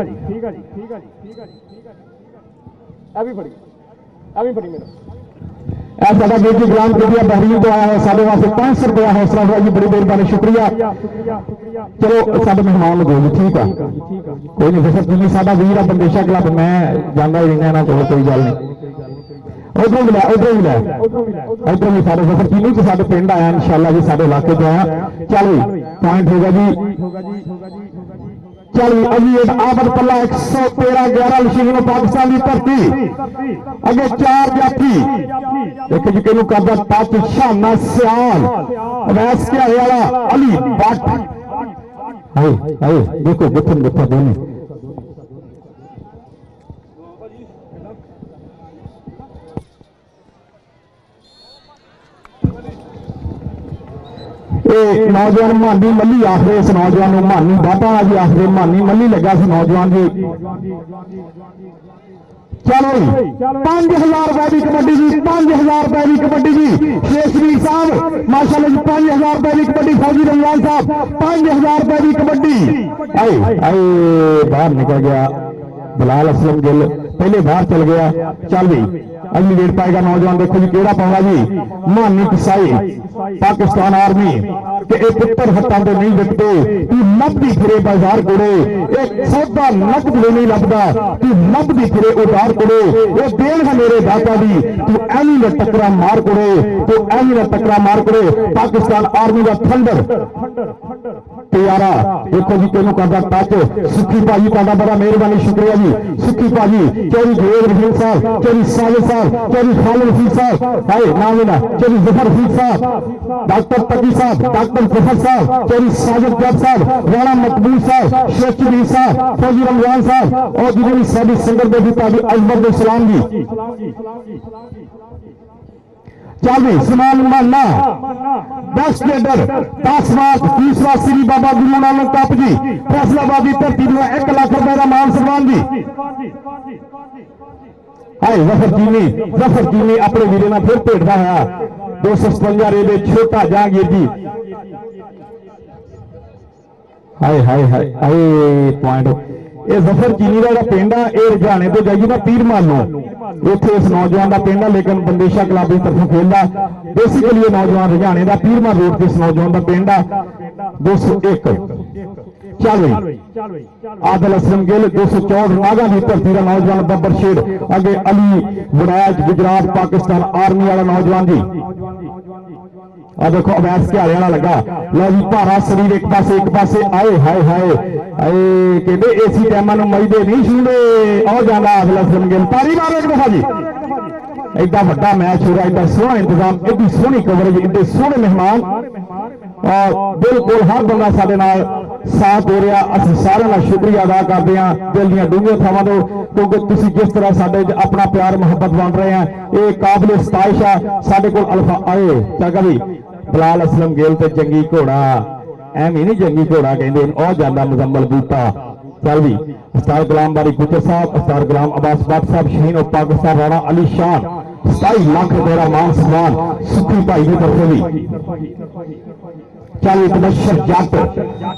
साडा बेटी गुलाम कबिया बहरीन तो आया है साढ़े वास्ते 500 रुपया हौसला हुआ जी बड़ी मेहरबानी शुक्रिया चलो साढ़े मेहमान दो जी ठीक है कोई नहीं फिर तुम्हें साडा वीर है बंदेशा क्लब मैं जाना ही रहना ना चलो कोई गल नहीं उधरों भी सारे सफर चीनी तो साढ़े पिंड आया इंशाल्लाह जी साढ़े इलाके तो आया चल पॉइंट होगा जी चल अभी आबद पल्ला 113 11 लशीन पाकिस्तान की धरती अगे 4 जाती एक जी कहूँ करदा टच शाना सियाल अवैस क्या वाला अली भट्ट देखो गुत्थन गुत्था दोनों नौजवान मानी मल्ली आखिर इस नौजवान मानी बाटा जी आखिर मानी मल्ली लगा से नौजवान जी चलो 5000 रुपए की कबड्डी जी 5000 रुपए की कबड्डी जी शेखवीर साहब माशाल्लाह जी 5000 रुपए की कबड्डी फौजी रमजान साहब 5000 रुपए की कबड्डी आए बाहर निकल गया बिलाल असलम गिल पहले बाहर चल गया चल भी अगली डेट पाएगा नौजवान देखो जी केड़ा पाऊंगा जी मानी कसाई पाकिस्तान आर्मी के एक पुत्र हत्ता तो नहीं बिकते तू नकदी फिरे बाजार कुड़े एक सौदा नकद नहीं लगता तू नकदी फिरे उधार कुड़े वो देन है मेरे दाता दी तू एनी ने टकरा मार कुड़े तू एनी ने टकरा मार कुड़े पाकिस्तान आर्मी का थंडर तैयारा देखो जी तेनों करदा टच सुखी भाजी का बड़ा मेहरबानी शुक्रिया जी सुखी भाजी चौरी घेर रहीम साहब चौरी साजिद साहब चौरी खालिद हफीज साहब हाय नाम लेना चौरी जफर हफीज साहब डॉक्टर तकी साहब डॉक्टर जफर साहब चौरी साजिद जब साहब राणा मकबूल साहब शेख चुबी साहब फौजी रमजान साहब और जिन्हें साडी संगत दे ताजी अजमत सलाम जी चल भी समान मानना 10 केडर 10 लाख 20 लाख श्री बाबा गुरु नानक कप जी फैसलाबादी धरती 1 लाख रुपए का मान सम्मान जी हाय जफर चीनी अपने वीरे ना फिर भेटता है 257 रेबे छोटा जहांगीर जी हाय हाय हाय हाय पॉइंट ये जफर चीनी का पिंड है ये रुझाने तो जाइए ना पीर मानो इतने इस नौजवान का पिंड है लेकिन बंदेशा क्लब की तरफों खेलता बेसिकली ये नौजवान रुझाने का पीरमार रोड से इस नौजवान का पिंड है 201 चल आदिल असलम गिल 264 नागा की धरती का नौजवान बब्बर शेर अगे अली वड़ैच गुजरात पाकिस्तान आर्मी वाला नौजवान जी देखो अवैस के वाला लगा लो जी भारा शरीर एक पासे आए हाय हाय कहते एसी टाइम मजदे नहीं छूंदे और जाना आदिल असलम गिल तारी मारो एक दफा जी एडा वड्डा मैच हो रहा एडा सोहना इंतजाम एडी सोहनी कवरेज एडे सोहने मेहमान और बिल्कुल हर बंदा साडे नाल साथ हो रहा असं सारे का शुक्रिया अदा करते हैं दिल दी डूंघे थावां तो क्योंकि तुसीं जिस तरह साडे अपना प्यार मुहब्बत बन रहे हैं ये काबिल सताइश है साडे कोल अल्फा आए चल भी बिलाल असलम गिल ते जंगी घोड़ा एवं नहीं जंगी घोड़ा कहते और जाना मुजम्मल बूटा चल भी अस्तार गुलाम बारी गुजर साहब अस्तार गुलाम अब्बास भट्ट साहब शहीन ऑफ पाकिस्तान राणा अली शान 27 लाख रुपए का मान सम्मान सुखी भाई की तरफ भी चल तबशर जट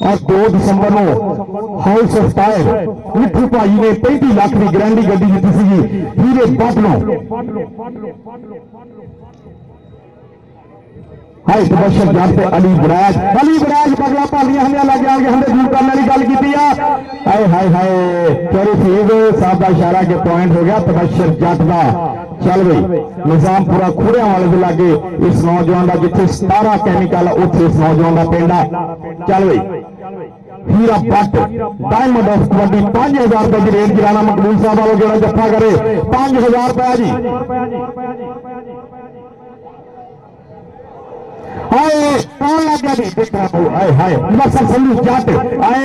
और 2 दिसंबर को हाउस ऑफ टायर मिठू भाई ने 35 लाख की गारंटी गड्डी जीती सी हीरे भट्ट नो हाय तबशर जट अली बराज पगला भालियां हमें लगे आगे हमने दूर करने वाली गल की हाय हाय हाय चौरी फील्ड साहब का इशारा के पॉइंट हो गया तबशर जट का चल गई निजाम पूरा खुड़िया वाले के लागे इस नौजवान का जिथे 17 कैमिकल उथे इस नौजवान का पिंड है चल गई हीरा भट्ट डायमंड ऑफ कबड्डी 5000 रुपए की रेट गिराना मकबूल साहब वालों जो जफ्फा करे 5000 रुपया जी हाय कौन लग गया जी हाय हाय मसल संदूक जट आए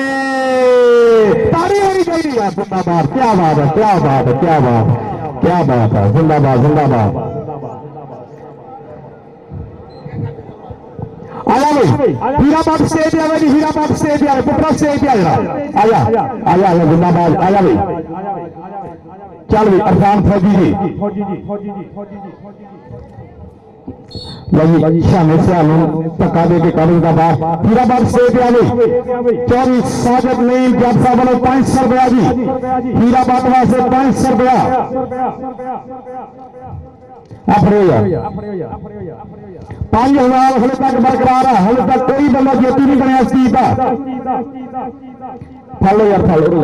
ताड़ी होनी चाहिए यार जिंदाबाद क्या बात है क्या बात है क्या बात है क्या बात है जिंदाबाद जिंदाबाद आया भाई हीराबाद स्टेज आया जी हीराबाद स्टेज आया पुत्रा स्टेज आया आया आया जिंदाबाद आया भाई चल भाई अरफान फौजी जी शाने सियाल धक्का दे के कड़ दिता बाहर। हीराबाद स्टेट आ गई चौरी साजद नीम जज साहब वालों 500 रुपया जी हीराबाद वास्ते 500 रुपया अपने 5000 हले तक बरकरार है। हले तक कोई बंदा ज्योति नहीं बनया सीट का फलो यार फलो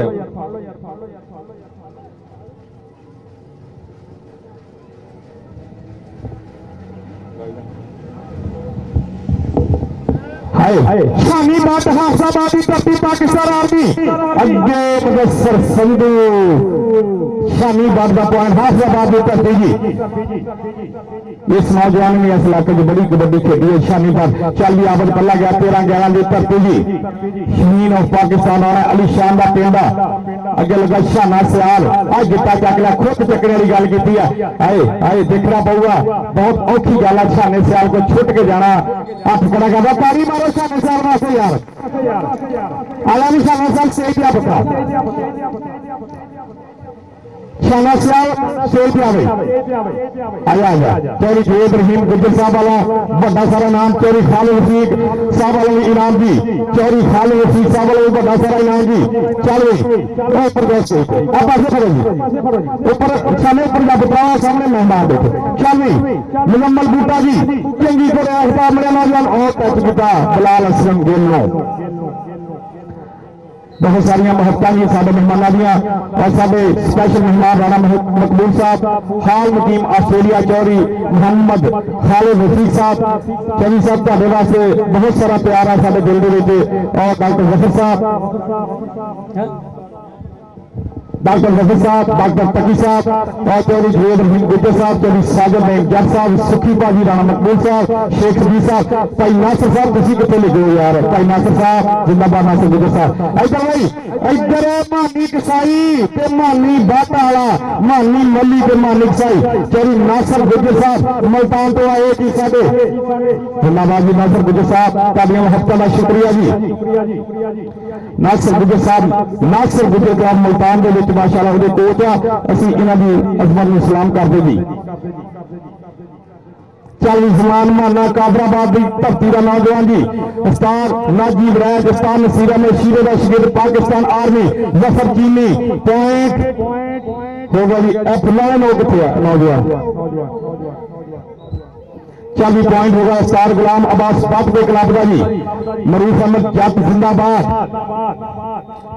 शानी बात हाफसाबादी धरती पाकिस्तान आर्मी अगे मुदस्सर संधू शानी बात का पॉइंट हाफसाबाद की धरती जी। इस नौजवान ने इस इलाके में बड़ी कबड्डी खेली है। शानी बात 40 आबद पला गया 13-11 की धरती जी शहीन ऑफ पाकिस्तान आना अली शान का पिंड अगे लगा शाना सियाल आज जिता चक लिया खुद चकने वाली गल की आए देखना पऊगा बहुत औखी गल है। शाने सियाल को छुट के जाना हथ खड़ा करता तारी मारो शाने सियाल वास्ते यार आया भी शाना सियाल से क्या पता शाना सियाल से क्या भाई आया चौरी जेब रहीम गुजर साहब वाला बड़ा सारा नाम चौरी खालिद रफीक साहब वाला इनाम जी चौरी खालिद रफीक साहब वाला बड़ा सारा इनाम जी चल ऊपर जैसे आप ऐसे करो जी ऊपर शाने ऊपर जा बताओ सामने मेहमान देखो चल भी मुकम्मल बूटा जी चंगी को अपने नौजवान और टच किया बिलाल असलम गिल बहुत सारिया महत्ता जी साढ़े मेहमानों दियाँ और साढ़े स्पेशल मेहमान राणा मकबूल साहब हाल मुकीम आस्ट्रेलिया चौरी मोहम्मद खालिद रफीक साहब चौरी साहब ਤੁਹਾਡੇ वास्ते बहुत सारा प्यार है साढ़े दिल के और डॉक्टर जफर साहब डॉक्टर तकी साहब और चौधरी जेब रहीम गुजर साहब चौधरी साजद नईम जज साहब सुखी भाजी राणा मकबूल साहब शेख सभी साहब भाई नासिर साहब तुम कितने लिखे हो यार भाई नासिर साहब जिंदाबाद नासिर गुजर साहब इधर भाई इधर मानी कसाई ते मानी बाटा वाला मानी मली ते मानी कसाई चौधरी नासिर गुजर साहब मुल्तान तो आए जी साडे जिंदाबाद जी नासिर गुजर साहब तुहाडियां मोहब्बतां दा शुक्रिया जी नासिर गुजर साहब नासिर गुजर साहब मुल्तान दे विच माशाअल्लाह उहदे कोच आ असीं इन्हां दी अज़मत नूं सलाम करदे जी। चल जमान माना काबराबाद की धरती का नौजवान जी उस्ताद नाजी वरैद उस्ताद नसीरा में शीरे का शिगिर्द पाकिस्तान आर्मी जफर चीनी पॉइंट होगा जी एफ लाइन हो कितने नौजवान 40 पॉइंट होगा स्टार गुलाम अब्बास पट के क्लब का जी मरूफ अहमद जट जिंदाबाद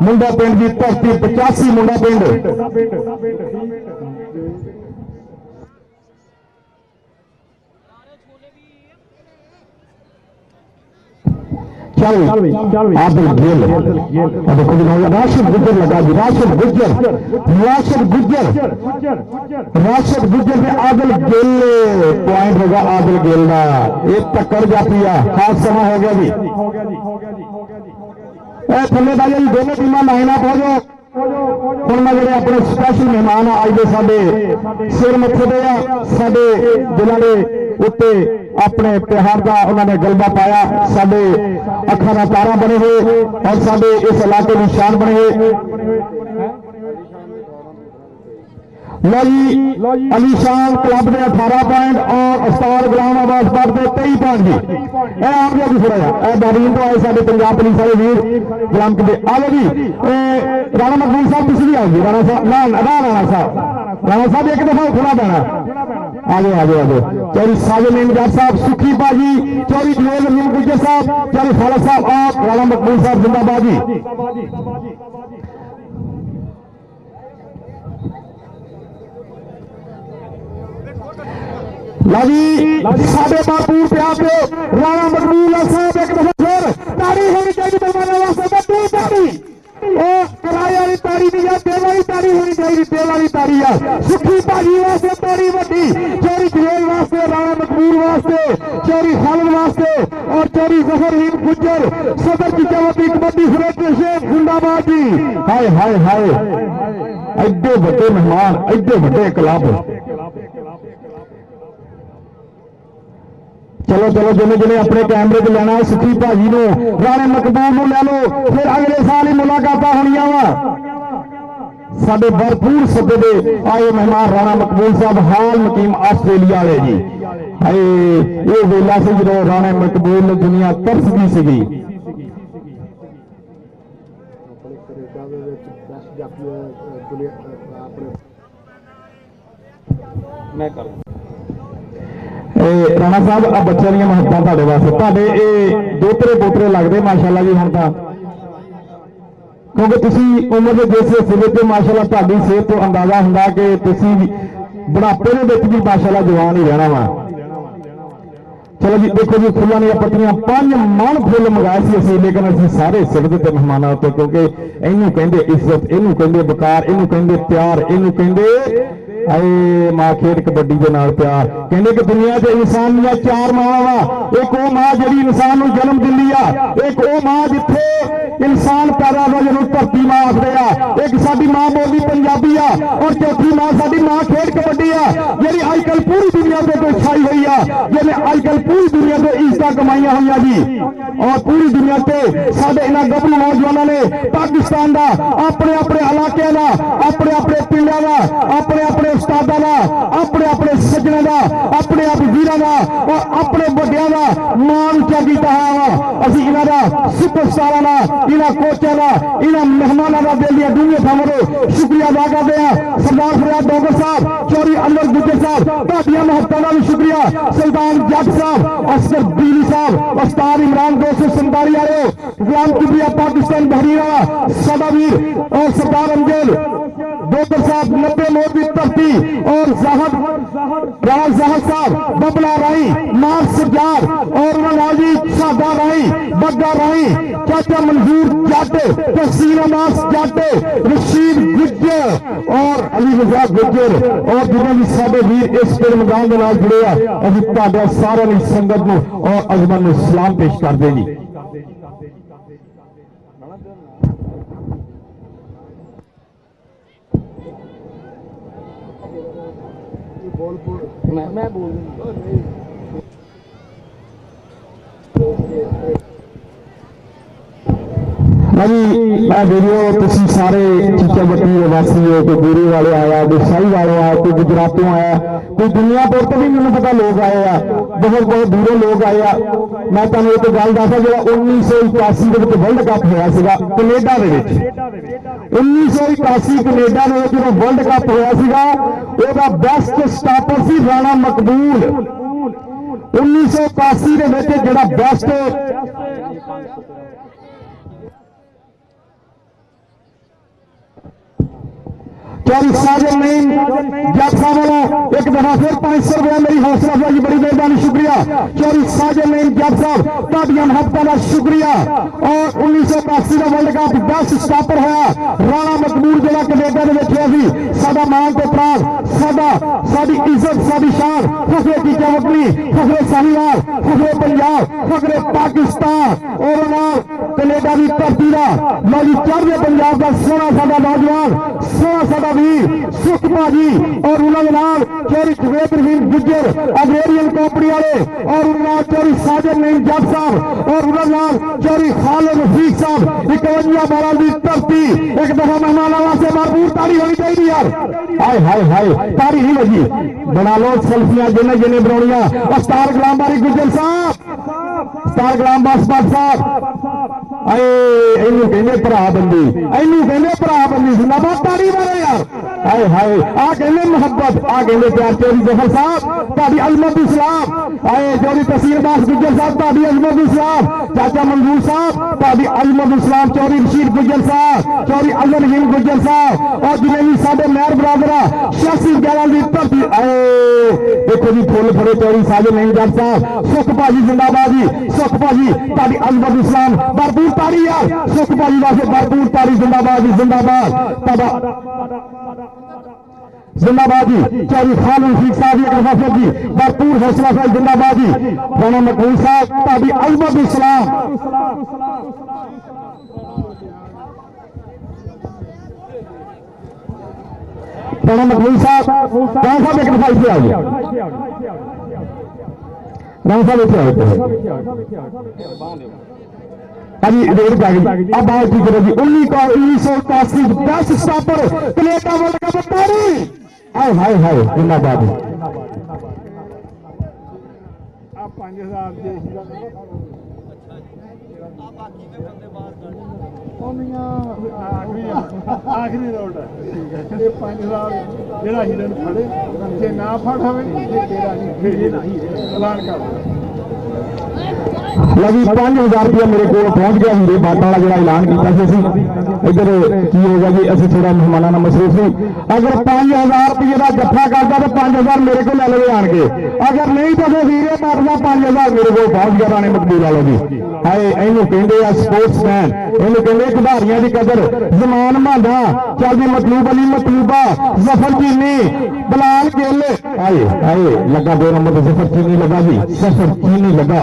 मुंडा पिंड की धरती 85 मुंडा पिंड आदिल गिल राशिद गुजर लगा जी राशिद गुजर में आदिल गिल पॉइंट होगा आदिल गिल का एक टक्कर जाती है खास समय हो गया जी थले बाजी दोनों टीमां लाइन अप हो जाओ ਹੁਣ मैं ਜਿਹੜੇ अपने स्पेशल मेहमान आज के साडे सिर मथे दे साडे दिलों के उत्ते अपने प्यार का उन्होंने गलबा पाया साडे अखां दा तारा बने हुए और साडे इस इलाके की शान बने हुए अली शान क्लब ने 18 पॉइंट और उस्ताद गुलाम अब्बास पट के 23 पॉइंट जी आम गया जी थोड़ा जहा बैटिंग तो आए साडे पंजाब पुलिस वाले वीर गुलाम किते आ लो जी राणा मकबूल साहब तुम भी आओ जी राणा साहब राणा साहब एक दफा उठना पैना आ जाओ चौरी साजिद नईम जज साहब सुखी भाजी चौरी जेब रहीम गुजर साहब चौरी खालिद साहब आप राणा मकबूल साहब जिंदाबाद जी साढ़े भरपूर प्यार से राणा मकबूल साहब एक दफा फिर तारी होनी चाहिए मेहमानों वास्ते बड़ी तारी किराए वाली तारी नहीं है दिल वाली तारी होनी चाहिए दिल वाली तारी है सुखी भाजी वास्ते तारी वड्डी चौरी जेल वास्ते राणा मकबूल वास्ते चौरी खालिद वास्ते और चौरी जफर हिंद गुजर सदर चिचावती कबड्डी फेडरेशन जिंदाबाद जी हाय हाय हाय एडे बड़े मेहमान एडे बड़े क्लब चलो चलो जिन्हें जिन्हें अपने कैमरे च लेना है सुखी भाजी को राणे मकबूल को ले लो फिर अगले साल ही मुलाकात होनिया वा साडे भरपूर सदे दे आए मेहमान राणा मकबूल साहब हाल मुकीम आस्ट्रेलिया वाले जी हाय ये वेला से जो राणा मकबूल दुनिया तरस गई सी। राणा साहब आ बच्चों दी महत्ता तुहाडे वास्ते तुहाडे दोतरे पोतरे लगते माशाअल्लाह जी हुण तां क्योंकि तुसीं उम्र के जिस हिस्से में माशाअल्लाह तुहाडी सेहत तो अंदाजा हुंदा कि तुसीं बुढ़ापे दे विच भी माशाअल्लाह जवान ही रहना वा। चलो जी देखो जी फुल्लां दी पत्तियां 5 मन फुल मंगाए सी असीं लेकिन असीं सारे सिरदे ते मेहमानां उत्ते क्योंकि इहनूं कहंदे इज्जत इहनूं कहंदे वकार इहनूं कहंदे प्यार इहनूं कहंदे आए मां खेड कबड्डी के नाल प्यार। कहंदे कि दुनिया के इंसान दी 4 मावां वा एक वो मां जिहड़ी इंसान नूं जन्म दिंदी आ एक वो मां जिथे इंसान पैदा होया जिहनूं धरती मां आखदे आ एक साडी मां बोलदी पंजाबी आ और चौथी मां साडी मां खेड कबड्डी आ जिहड़ी अजकल पूरी दुनिया ते कोई छाई हुई आ जिहने अजकल पूरी दुनिया ते इज्जतां कमाईयां होईयां जी और पूरी दुनिया ते साडे इन्हां गभरू नौजवानां ने पाकिस्तान दा अपने अपने इलाके दा अपने अपने पिंडां दा अपने अपने उस्तादां दा अपने अपने सज्जणां दा अपने आप वीरां दा और अपने वड्डियां दा मान उच्चा कीता है। असीं इन्हां दा सुपरस्टारां दा इन्हां कोचां दा इन्हां मेहमानां दा दिल दियां डूंघे थावां ते शुक्रिया अदा करदे आ। सरदार फरियाद डोगर साहब चौधरी अनवर गुज्जर साहब तुहाडीआं महत्तां दा भी शुक्रिया। सुल्तान जट साहब असगर बिजली साहब उस्ताद इमरान 247 वाले गुलाम किबरिया पाकिस्तान बहरीन सदा वीर और सरदार अमजद डोगर साहब 90 मोड़ की धरती और राज जहाज साहब बबला राई मार सरजार और नाजी सादा राई बग्गा राई चाचा मंजूर जट तहसीन अब्बास जट रशीद गुज्जर और अली रजा गुज्जर और जिन्हें भी साडे वीर इस मैदान के नाल जुड़े आ असीं तुहाडे सारिआं दी संगत नूं और अजमत नूं सलाम पेश करदे जी। मैं बोल मैं वीडियो तुसी सारे चीचावटी वासी हो कोई दूरी वाले आया कोई शाही वाले आया कोई गुजरातों आया कोई दुनिया भर तो भी मैंने पता लोग आए आ बहुत बहुत दूरों लोग आए आ। मैं तुहानूं एक गल दस्सां जो 1981 के वर्ल्ड कप होया सीगा कनेडा दे विच 1981 कनेडा दे विच जो वर्ल्ड कप होया सीगा ओहदा बेस्ट स्टॉपर सी राणा मकबूल 1981 दे विच जिहड़ा बेस्ट चौरी साजन नहीं जट साहब वालों एक दफा फिर 500 रुपया मेरी हौसला अफजाई बड़ी मेहरबानी शुक्रिया। चौरी साजन नहीं जट साहब तुहाडीआं महत्तां दा शुक्रिया। और 1981 का वर्ल्ड कप बेस्ट स्टॉपर होया राणा मकबूल जिहड़ा कनेडा दे विच होया सी साडा मान ते प्राण साडी इज्जत साडी शान फखरे चीचावटनी फखरे साहिवाल फखरे पंजाब फखरे पाकिस्तान और कनेडा की धरती का लो जी चढ़दे पंजाब का सोना साडा नौजवान सोना साडा सुख भाजी और उन्होंने चौरी जवेद रहीम गुज्जर अग्रेरियन कंपनी वाले और उन्होंने चौरी साजन नहीं जट साहब और उन्होंने चौरी खालिद रफीक साहब 51 बारह की धरती एक दफा मेहमानों वास्ते भरपूर तारी होनी चाहिए यार। हाय हाय हाय तारी नहीं लगी बना लो सेल्फियां जिन्हें जिन्हें बनानिया। उस्ताद गुलाम बारी गुज्जर साहब उस्ताद गुलाम बास साहब इनू कहते भरा बंदी इनू कहते भरा बंदी जिंदाबाद ताड़ी मारो यार। हाय हाय आ कहते मुहब्बत आ कहते प्यार। चौधरी जफर साहब ताड़ी अजमत इस्लाम आए चौधरी तहसील दास गुज्जर साहब ताड़ी अजमत इस्लाम चाचा मंजूर साहब ताड़ी अजमत इस्लाम चौधरी रशीद गुज्जर साहब चौधरी अजमत रहीम गुज्जर साहब और जिन्हें भी साडे मेहर बरादर 86 11 की धरती आए देखो जी फुल फड़े चौधरी साजन नहीं जट साहब सुख भाजी जिंदाबाद जी सुख भाजी ताड़ी अजमत इस्लाम भरपूर ताड़ी यार सुख भाजी वास्ते भरपूर ताड़ी जिंदाबाद जी जिंदाबाद जिंदाबाद जी। चौधरी खालिद रफीक साहब एक दफा फिर जी भरपूर हौसला अफजाई जिंदाबाद जी। राणा मकबूल साहब ताड़ी अजमत इस्लाम राणा मकबूल साहब राणा साहब एक दफा इसे आ गया राणा साहब इसे अभी रेड आ गई। अब आओ की करो जी 1981 best stopper Canada world cup तारी हाय हाय हाय जिंदाबाद 5000 ਦੇ आखिरी रोड है ये 5000 जेड़ा हिरन फड़े जे ना फड़ हवे ये तेरा नहीं ऐलान कर लगी 5000 रुपया मेरे को पहुंच गया हीरे बाट वाला जो ऐलान किया इधर की होगा जी असं थोड़ा मेहमाना मसरूफ नहीं अगर 5000 रुपये का जत्था करता तो 5000 मेरे को ले लगे आन के अगर नहीं तो फिर हीरे बाट का 5000 मेरे को पहुंच गया राणे मकबूल वालों की हाय इनू कहते स्पोर्ट्समैन इनू कहते खिडारियों की कदर जमान मांदा चलदी मतलूब अली मतलूबा जफर चीनी बलाल गिल आए आए लगा 2 नंबर तो जफर चीनी लगा जी जफर चीनी लगा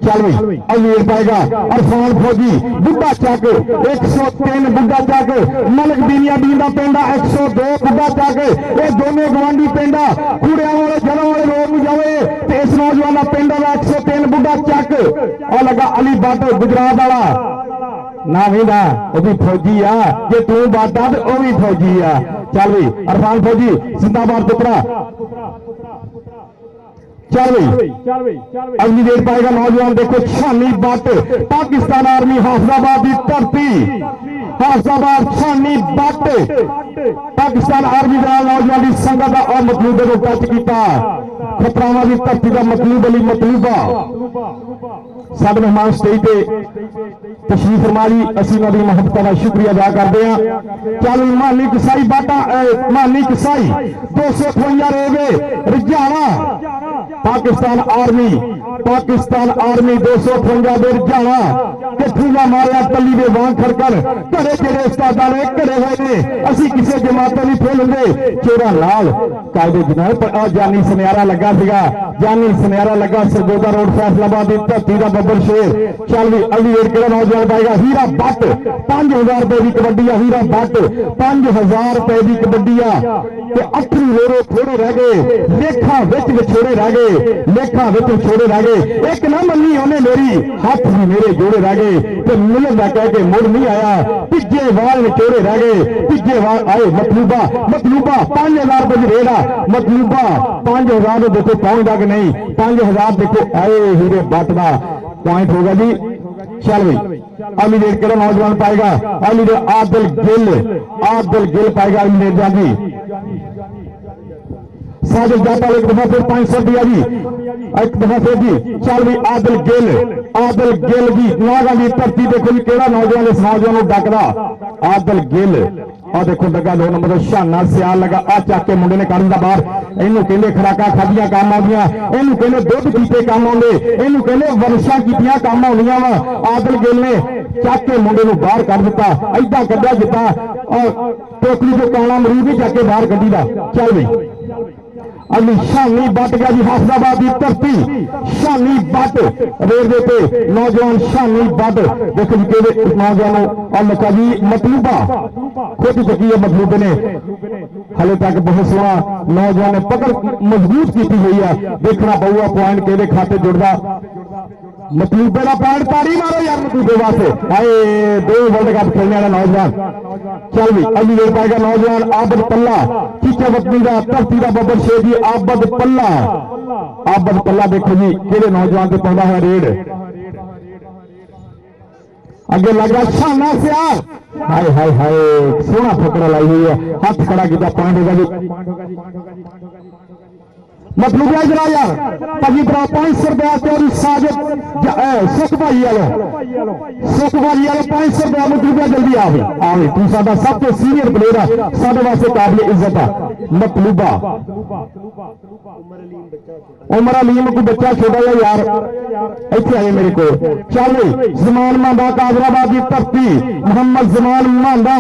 चल भाई अमीर पाएगा अरफान फौजी बुढ़ा चक 103 बुढ़ा चक मलक दीनिया दीन पिंड 102 बुढ़ा चक ये दोनों गवांढी पिंड कूड़िया वाले जलों वाले लोग जावे इस नौजवान पिंड का 103 बुढ़ा चक और लगा अली भट्ट गुजरात वाला ना भी ना वो भी फौजी आ जे तू बाटा तो वह भी फौजी आ चल भाई अरफान फौजी जिंदाबाद पुत्रा चल भाई अगली देर पाएगा नौजवान देखो शानी बट पाकिस्तान आर्मी हाफिजाबाद की धरती हाफिजाबाद शानी बट पाकिस्तान आर्मी का नौजवान की संगत और मतलूबे को टच किया खतरावा की धरती का मतलूब अली मतलूबा साडे मेहमान स्टेज पे तशरीफ फरमा ली असीं उन्हां दी मुहब्बत का शुक्रिया अदा करते हैं चल मानी कसाई बाटा मानी कसाई 258 रेवे रिजाना पाकिस्तान आर्मी 258 दे रिजाना किठूगा मारिया तली दे वांग खड़कर घरे जेड़े उस्तादां ने घरे होए ने असीं किसी जमातों नहीं फैलदे चोरा लाल कायदे जनाब पर जानी सुनियारा लगा सीगा जानी सुनियारा लगा सरगोदा रोड फैसलाबाद की धरती का बब्बर शेर चल भी अगली वेट केड़ा नौजवान पाएगा हीरा भट्ट 5000 रुपए की कबड्डी हीरा भट्ट 5000 रुपए की कबड्डी अखरी रोरो थोड़े रह गए लेखा विच विछोड़े रह गए लेखा विच विछोड़े रह गए एक ना मनी उन्हें मेरी हाथ भी मेरे जोड़े रह गए तो मिलन का कह के मुड़ नहीं आया तिजे वाल विछोड़े रह गए तिजे वाल आए मतलूबा 5000 रुपए की रेड़ा मतलूबा 5000 देखो पहुंचता कि नहीं 5000 देखो आए हीरे भट्ट का पॉइंट होगा जी चल भाई अली डेट केड़ा नौजवान पाएगा अली आदिल गिल पाएगा अली डेट जागी साजिद जाता एक दफा फिर 500 दिया जी एक दफा फिर जी चल भी आदिल गिल जी नागा की धरती देखो जी केड़ा नौजवान इस नौजवान डकदा आदिल गिल आ देखो लगा 2 नंबर शाना सियाल लगा आ चक के मुंडे ने कर दिता बाहर इनू कहते खुराका खादियां काम आउंदियां इनू कहते दुध पीते काम आउंदे इनू कहते वर्षा कीतियां काम आउंदियां वा आदिल गिल ने चक के मुंडे नू बाहर कर दिता ऐदा कड्ढिया जिता और टोकरी जो काला मरीज भी चक के बाहर कड्ढी दा चल भाई अली शानी बट गया जी हाफिजाबाद की धरती शानी बट रेल पे नौजवान शानी बट देखो जी नौजवानों और लगा जी मतलूबा खुद चकी है मतलूबे ने हाले तक बहुत सोहना नौजवान ने पकड़ मजबूत की हुई है देखना पऊगा पॉइंट के खाते जुड़ता मतलूबे का पॉइंट ताड़ी मारो यार मतलूबे वास्ते आए 2 वर्ल्ड कप खेलने वाला नौजवान चल भी अली ले पाएगा नौजवान आबद पल्ला चीचावतनी का धरती का बब्बर शेर जी आबद पल्ला देखो जी केड़े नौजवान से पाउंदा है रेड अगे लगा शाना सियाल हाय हाय हाय सोना फकड़ा लाई हुई है हाथ खड़ा किया पॉइंट होगा जी मतलब जरा यार पजी तरह 500 रुपया तेरी साजिद सुख भाई वालों 500 रुपया मतलब जल्दी आवे तू साडा सब तो सीनियर प्लेयर है साडे वास्ते काबिल इज्जत है मतलूबा उमर अलीम को बच्चा छोटा है यार इतने आए मेरे को चल जमान मांदा कादराबाद की धरती मोहम्मद जमान मांदा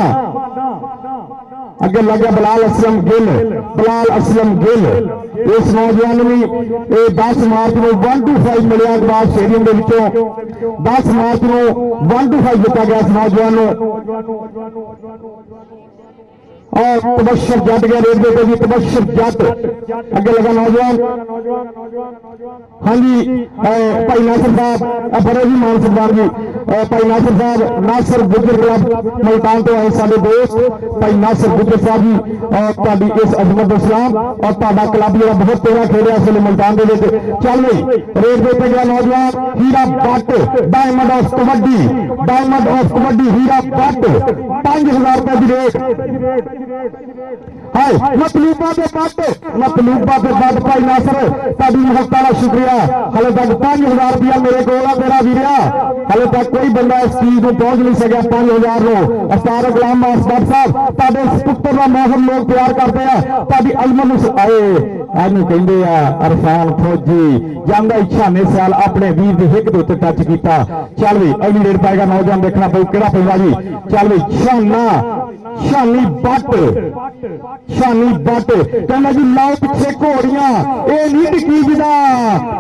अगे लगे बलाल असलम गिल इस नौजवान भी 10 मार्च को 125 मिले अब्बास स्टेडियम के 10 मार्च को 125 दिता गया इस नौजवान और तबशर जट गया रेलवे पे भी तबशर जट अगे लगा नौजवान। हाँ जी भाई नासिर साहब बड़े ही मान सरदार जी भाई नासिर साहब नासिर गुजर क्लब मुल्तान तो आए सारे दोस्त भाई नासिर गुजर साहब जी और ताड़ी इस अजमत इस्लाम और ताड़ा क्लब जो बहुत तेरा खेलिया इस मुल्तान के चल गई रेलवे पे गया नौजवान हीरा भट्ट डायमंड ऑफ कबड्डी हीरा भट्ट 5000 रुपए की रेट हाय मतलूबा के बट भाई नासर ताड़ी महत्ता का शुक्रिया हाले तक 5000 रुपया मेरे को तेरा वीरिया हाले तक कोई बंदा इस चीज को पहुंच नहीं सका 5000 नो अस्तार गुलाम बट साहब ताड़े पुत्र का मौसम लोग प्यार करते हैं ताड़ी अजमत आए एनू कहते अरफान फौजी जांदा इच्छा ने साल अपने वीर के हिक के उत्ते टच किया चल भी अगली रेड पाएगा नौजवान देखना पऊ केड़ा पऊगा जी चल भी शानी बट कहना जी लाओ पिछे घोड़ियां ये नहीं डिकीजदा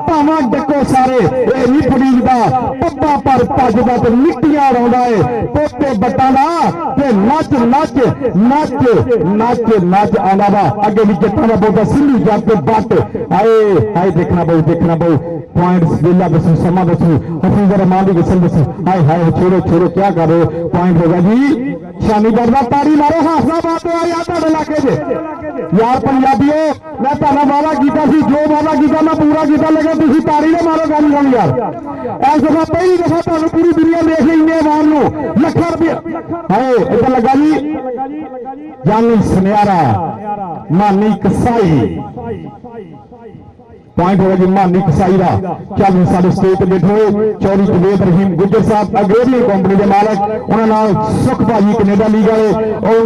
भावा डको सारे ये नहीं फड़ीजदा पप्पा पर भजदा तो मिट्टियां रौंदा है पोते बट्टा दा ते नच आंदा वा अगे भी जट्टां दा बोलदा सिल्ली जट बट आए देखना बहु पॉइंट्स बेला दसो समा दसो हफीज रहमान की गसल दसो हाय छोड़ो क्या कर रहे हो पॉइंट होगा जी शानी करदा ताड़ी मारो हासला बात यार तुहाडे इलाके च यार पंजाबियों मैं तुहाडा वादा कीता सी जो वादा कीता मैं पूरा कीता लेकिन तुसीं ताड़ी ना मारो गल सुन यार इस दफा पहली दफा तुहानूं पूरी दुनिया देख रही है आवाम नूं लखां रुपया हाय इधर लगा जी जानी सुनियारा मानी कसाई पॉइंट होगा जी मानी कसाई का चल सारे स्टेज पर बैठे हुए चौधरी जवेद रहीम गुजर साहब अग्रेरियन कंपनी के मालक उन्होंने सुख भाजी कनेडा लीग वाले और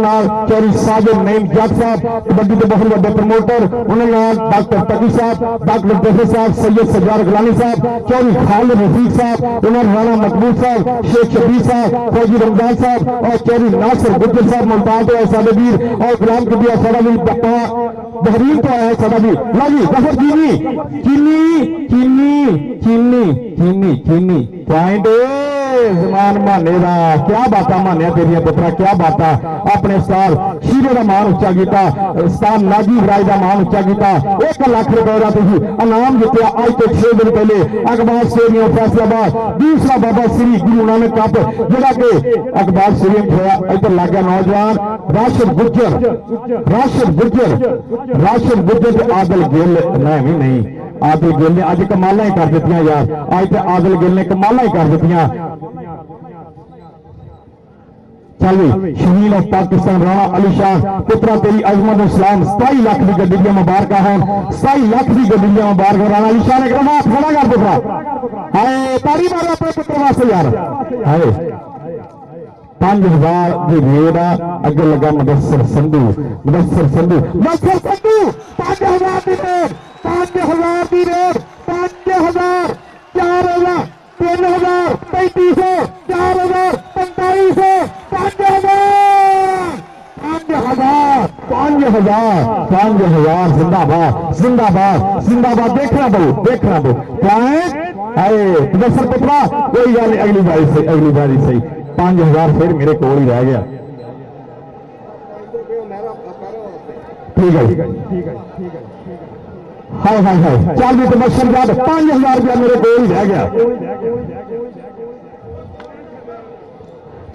चौधरी साजिद नईम जट साहब कबड्डी के बहुत बड़े प्रमोटर उन्होंने डॉक्टर तकी साहब डॉक्टर जफर साहब सैयद सज्जार गलानी साहब चौधरी खालिद रफीक साहब उन्होंने राणा मकबूल साहब शेख शबीर साहब फौजी रमजान साहब और चौधरी नासिर गुजर साहब मुल्तान तो साडे वीर और गुलाम कबिया साडा भी बहरीन तो आया है साडा भी लो जी जफर चीनी पॉइंट जमान माने का क्या बात मानिया तेरिया पुत्रा क्या बात अपने स्टार शीरे का मान उच्चा किया स्टार नाजी राय का मान उच्चा किया 1 लाख रुपए का तुम इनाम जितया अज तो 6 दिन पहले अखबार स्टेडियम फैसलाबाद दूसरा बाबा श्री गुरु नानक कप जरा के अखबार स्टेडियम होया इधर लग गया नौजवान राशिद गुर्जर आदल गिल नहीं आदिल गिल ने अज कमाला ही कर दी यार अज तो आदिल गिल ने कमाला ही कर दी चल भी शहीन ऑफ पाकिस्तान राणा अली शान पुत्रा तेरी अजमत इस्लाम 27 लाख की गड्डियां मुबारक हैं 27 लाख की गड्डियां मुबारक राणा अली शान एक हाथ खड़ा कर पुत्रा हाय ताड़ी मारो अपने पुत्र वास्ते यार हाय 5000 की रेड अगे लगा मुदस्सर संधू 5000 की रेड 5000 की रेड 5000 4000 3000 3500 4000 5000 जिंदाबाद देखना बहु दसर पुत्रा कोई गल अगली बारी सही 5000 फिर मेरे को ही रह गया ठीक है हाय चल भी तबशर जाट 5000 रुपया मेरे को ही रह गया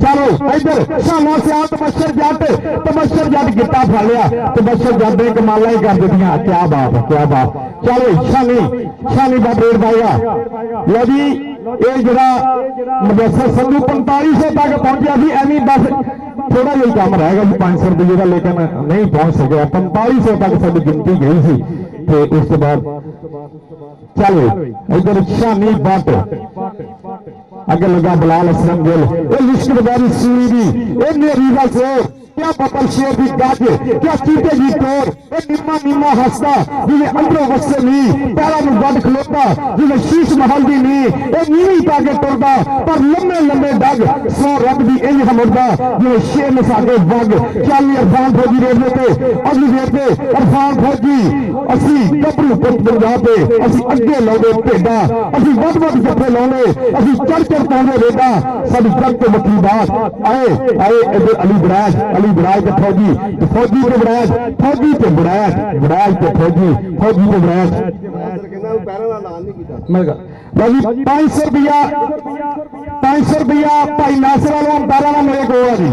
चलो इधर शाना सियाल तबशर जट गिट्टा फड़ लिया तबशर जट ने कमाला ही कर दी क्या बात चलो शानी का रेट पाएगा लो जी ये जरा मुदस्सर संधू 4500 तक पहुंचा सी एवं बस थोड़ा जहा काम रहेगा जी 500 रुपये का लेकिन नहीं पहुंच सके 4500 तक साड़ी गिनती गई सी तो उस बाद चलो इधर शानी बट अगे लगा बिलाल असलम गिल ये लिश्कबारी सूरी भी मेरी का शेर क्या पपल शेर की गज क्या चीटे की तोड़ निम्मा हंसदा जिन्हें अंदरों वस्से नी पैरों में बड खलोता जिन्हें शीश महल दी नी नीवी पाके टुरदा पर लंबे डग 100 रब दी इंज हमरदा जिन्हें शेर नसाके वग चल इरफान फौजी रेलवे पे अगली रेट पे इरफान फौजी असी गबरू पुत पंजाब पे असी अगे लाउंदे भेडा असी वध जफे लाउंदे असी चढ़ पाउंदे रेडा साडी जग ते वक्री बात आए इधर अली जोड़ी बुढ़ाए तो फौजी तो बुढ़ाया फौजी तो बुढ़ाया तो फौजी तो बुढ़ाया भाजी 500 रुपया भाई नासिर वालों अंपायर का मेरे को जी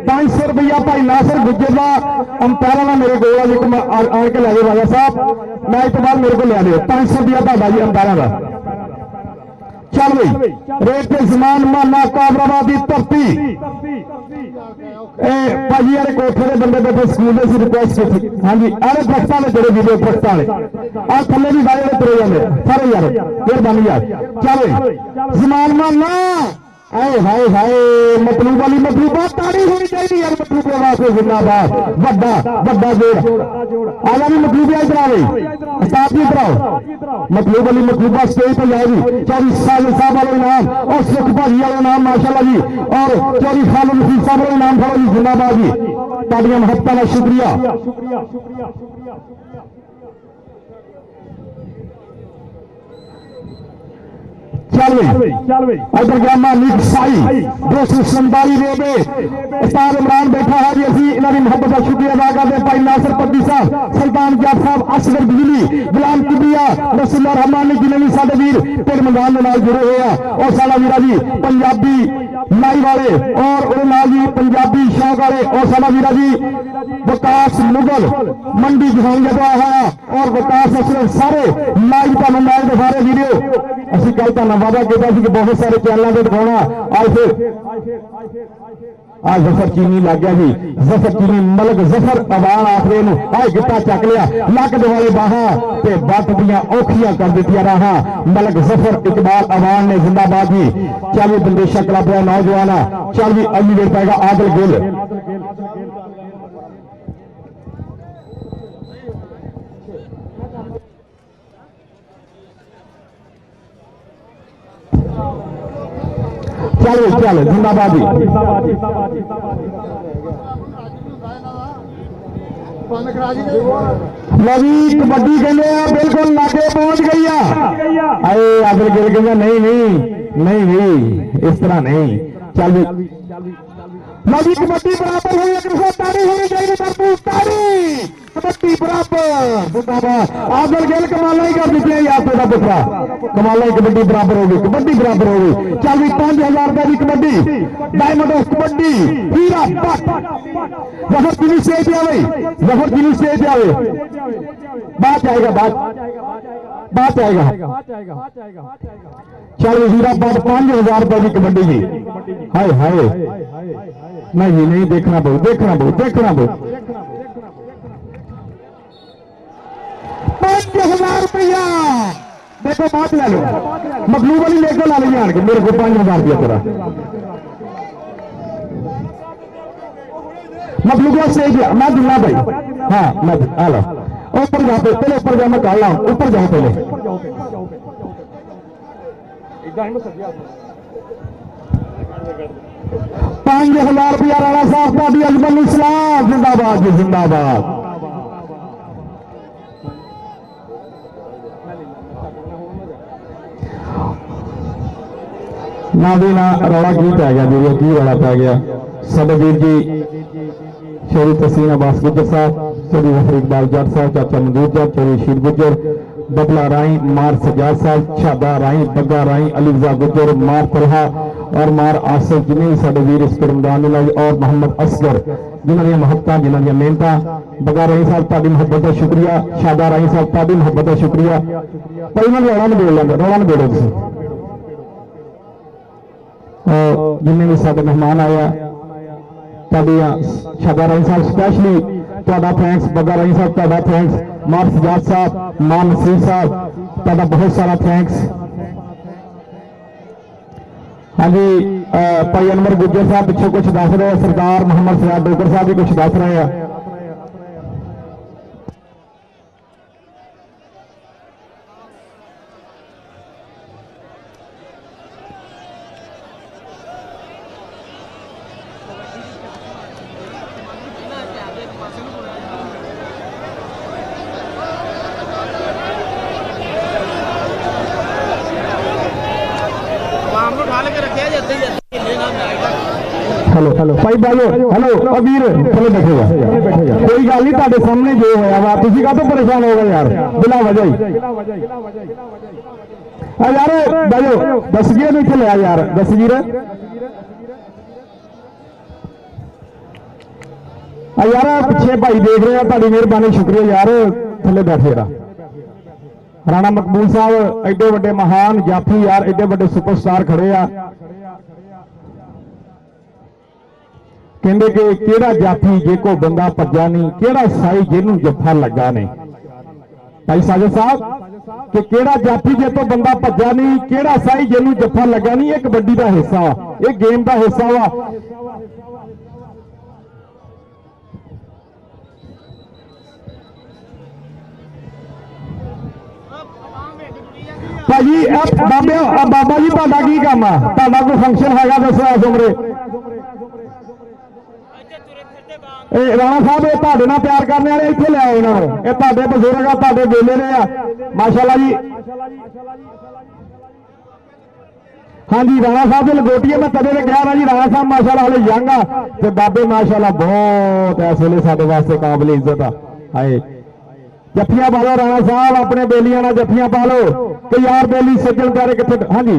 500 रुपया भाई नासिर गुज्जर का अंपायर का मेरे को जी आन के लै जाओ राजा साहब मैच तो बाद मेरे को लिया दो 500 रुपया भाई जी अंपायर का चल भाई रेत के समान माना काबराबादी धरती भाजी यार कोठे के बंदे बैठे स्कूल में रिक्वेस्ट की हाँ जी अरे पक्ता ने तेरे वीडियो पक्ता ने आज थले भी गाड़ी तुरे जाते सारे यार मेहरबानी यार चल समान माना हाय हाय हाय मतलूब वाली मतलूबा ताड़ी होनी चाहिए यार मतलूब वास्ते जिंदाबाद बड़ा बड़ा जोड़ आजा भी मतलूबिया इधर आ गई साथ भी इधर आओ मतलूब वाली मतलूबा स्टेज पर जाएगी 24 साल साहब वाले इनाम और सुख भाजी वाले इनाम माशाल्लाह जी और 24 साल नसीब साहब वाले इनाम खड़ो जी जिंदाबाद जी ताड़ियां महत्ता का शुक्रिया चल इधर गया मालिक साई 247 रेबे उस्ताद इमरान बैठा है जी असी इन्होंने मोहब्बत का शुक्रिया अदा करते भाई नासिर पद्दी साहब सुल्तान जाट साहब असगर बिजली गुलाम किबिया रसूलुल्लाह रहमान ने जिन्हें भी साडे वीर फिर मैदान के नाल जुड़े हुए हैं और साडा वीरा जी पंजाबी लाई वाले और जी पंजाबी शौक वाले और साडा वीरा जी विकास मुगल मंडी जहांगीर तो आया और विकास असर सारे लाइव का मैच दिखा रहे वीडियो असं कल का वादा किया कि बहुत सारे चैनलों पर दिखाना आज जफर चीनी लग गया जी जफर चीनी मलक जफर अवान आखरे आज गिट्टा चक लिया लक दिवाले बाहा ते बट दियां औखियां कर दित्तियां राहां मलक जफर इकबाल अवान ने जिंदाबाद जी चल भी बंदेशा क्लब का नौजवान चल भी अगली देर पाएगा आदिल गिल चल जिंदाबाद नवी कबड्डी कहने बिल्कुल लागे पहुंच गई अरे आदिल गिल कहना नहीं इस तरह नहीं चल नवी कबड्डी बराबर हुई ताड़ी होनी चाहिए कबड्डी बराबर जिंदाबाद आदिल गिल कमाला ही कर दी यार तेरा पुत्रा कमाला ही कबड्डी बराबर होगी चल भी 5000 रुपए की कबड्डी डायमंड ऑफ कबड्डी हीरा जफर चीनी स्टेज आवे बात आएगा चल हीरा 5000 रुपए की कबड्डी जी हाय हाय नहीं देखना बहुत 5000 रुपया देखो बात ले लो मखलूब वाली लेकर ला ली आन के मेरे को 5000 रुपया तेरा मखलूब से मैं दूंगा भाई हाँ मैं आ लो ऊपर जाओ पहले ऊपर जाओ मैं काल ऊपर जाओ पहले 5000 रुपया राणा साहब भाभी अजमल इस्लाम जिंदाबाद जी जिंदाबाद ना भी ना रौला की पै गया जी की रौला पै गया साडे वीर जी शहीद तहसीन अब्बास गुजर साहब शहीद जफर इकबाल जट साहब चाचा मंदूर जट चौधरी शीर गुजर बबला राई मार सजाद साहब शादा राई बग्गा राई अलीजा गुजर मार तलहा और मार आसिफ जिन्हें साडे वीर इस मैदान में लाए और मोहम्मद असगर जिन्होंने महत्ता जिन्होंने मेहनत बग्गा राई साहब ताड़ी मोहब्बत का शुक्रिया शादा राई साहब ताड़ी मोहब्बत का शुक्रिया पर इन्होंने रौला में बोलो जिन्हें भी साडे मेहमान आया शादा राई साहब स्पेशली थैंक्स बग्गा राई साहब थैंक्स मार सजाद साहब मां नसीर साहब बहुत सारा थैंक्स हाँ जी भाई अनवर गुज्जर साहब पिछले कुछ दस रहे सरदार मोहम्मद सयाद डोगर साहब भी कुछ दस रहे हैं हेलो भाई बाजो हेलो वीर चलो बैठेगा कोई गल नहीं तुहाडे सामने जो होया वा तुसीं काहतों परेशान हो गए यार बिला वजह ही यार बाजो दसगीर नूं इत्थे लिया यार दसगीर यार पिछे भाई देख रहे हैं तुहाडी मेहरबानी शुक्रिया यार थले बैठे राणा मकबूल साहब एडे वड्डे महान जाफी यार एडे वड्डे सुपरस्टार खड़े आ कहते कि केड़ा जाफी जे को बंदा भज्जा नहीं केड़ा साई जिन्हों जफा लगा नहीं भाई साजिद साहब कि केड़ा जाफी जे तो बंदा भज्जा नहीं केड़ा साई जिन्हों जफा लगा नहीं ये कबड्डी का हिस्सा वा ये गेम का हिस्सा वा भाजी बाबा जी तुहाडा की काम आ तुहाडा कोई फंक्शन हैगा दसो इस उमरे राणा साहब ये तुहाडे नाल प्यार करने वाले इत्थे ले आओ इन्हां नूं ये तुहाडे बजुर्ग आ तुहाडे बेले ने आ माशाअल्लाह जी हाँ जी राणा साहब की लंगोटी है मैं तदे ते कहा जी राणा साहब माशाअल्लाह हले यंग आ ते बाबे माशाअल्लाह बहुत इस वेले साडे वास्ते काबिल इज्जत आ हाय जफ्फियां पा लो राणा साहब अपने बेलियां नाल जफ्फियां पा लो कि यार बेली सज्जन प्यारे कितने हाँ जी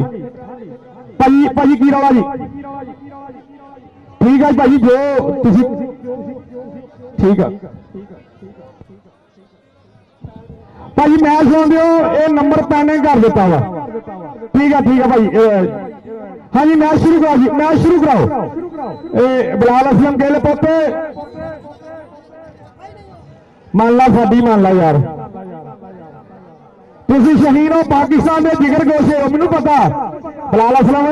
भाजी भाजी की रौला जी ठीक है भाजी जो तुसी ठीक है भाजी मैच सुन दियो ये नंबर पैनिंग कर दिता वा ठीक है भाई हाँ जी मैच शुरू कराओ जी मैच शुरू कराओ बिलाल असलम गेल पोते मान ला साडी मान ला यार तुसी शहीन हो पाकिस्तान के जिगर गोशे हो मैनू पता बिलाल असलम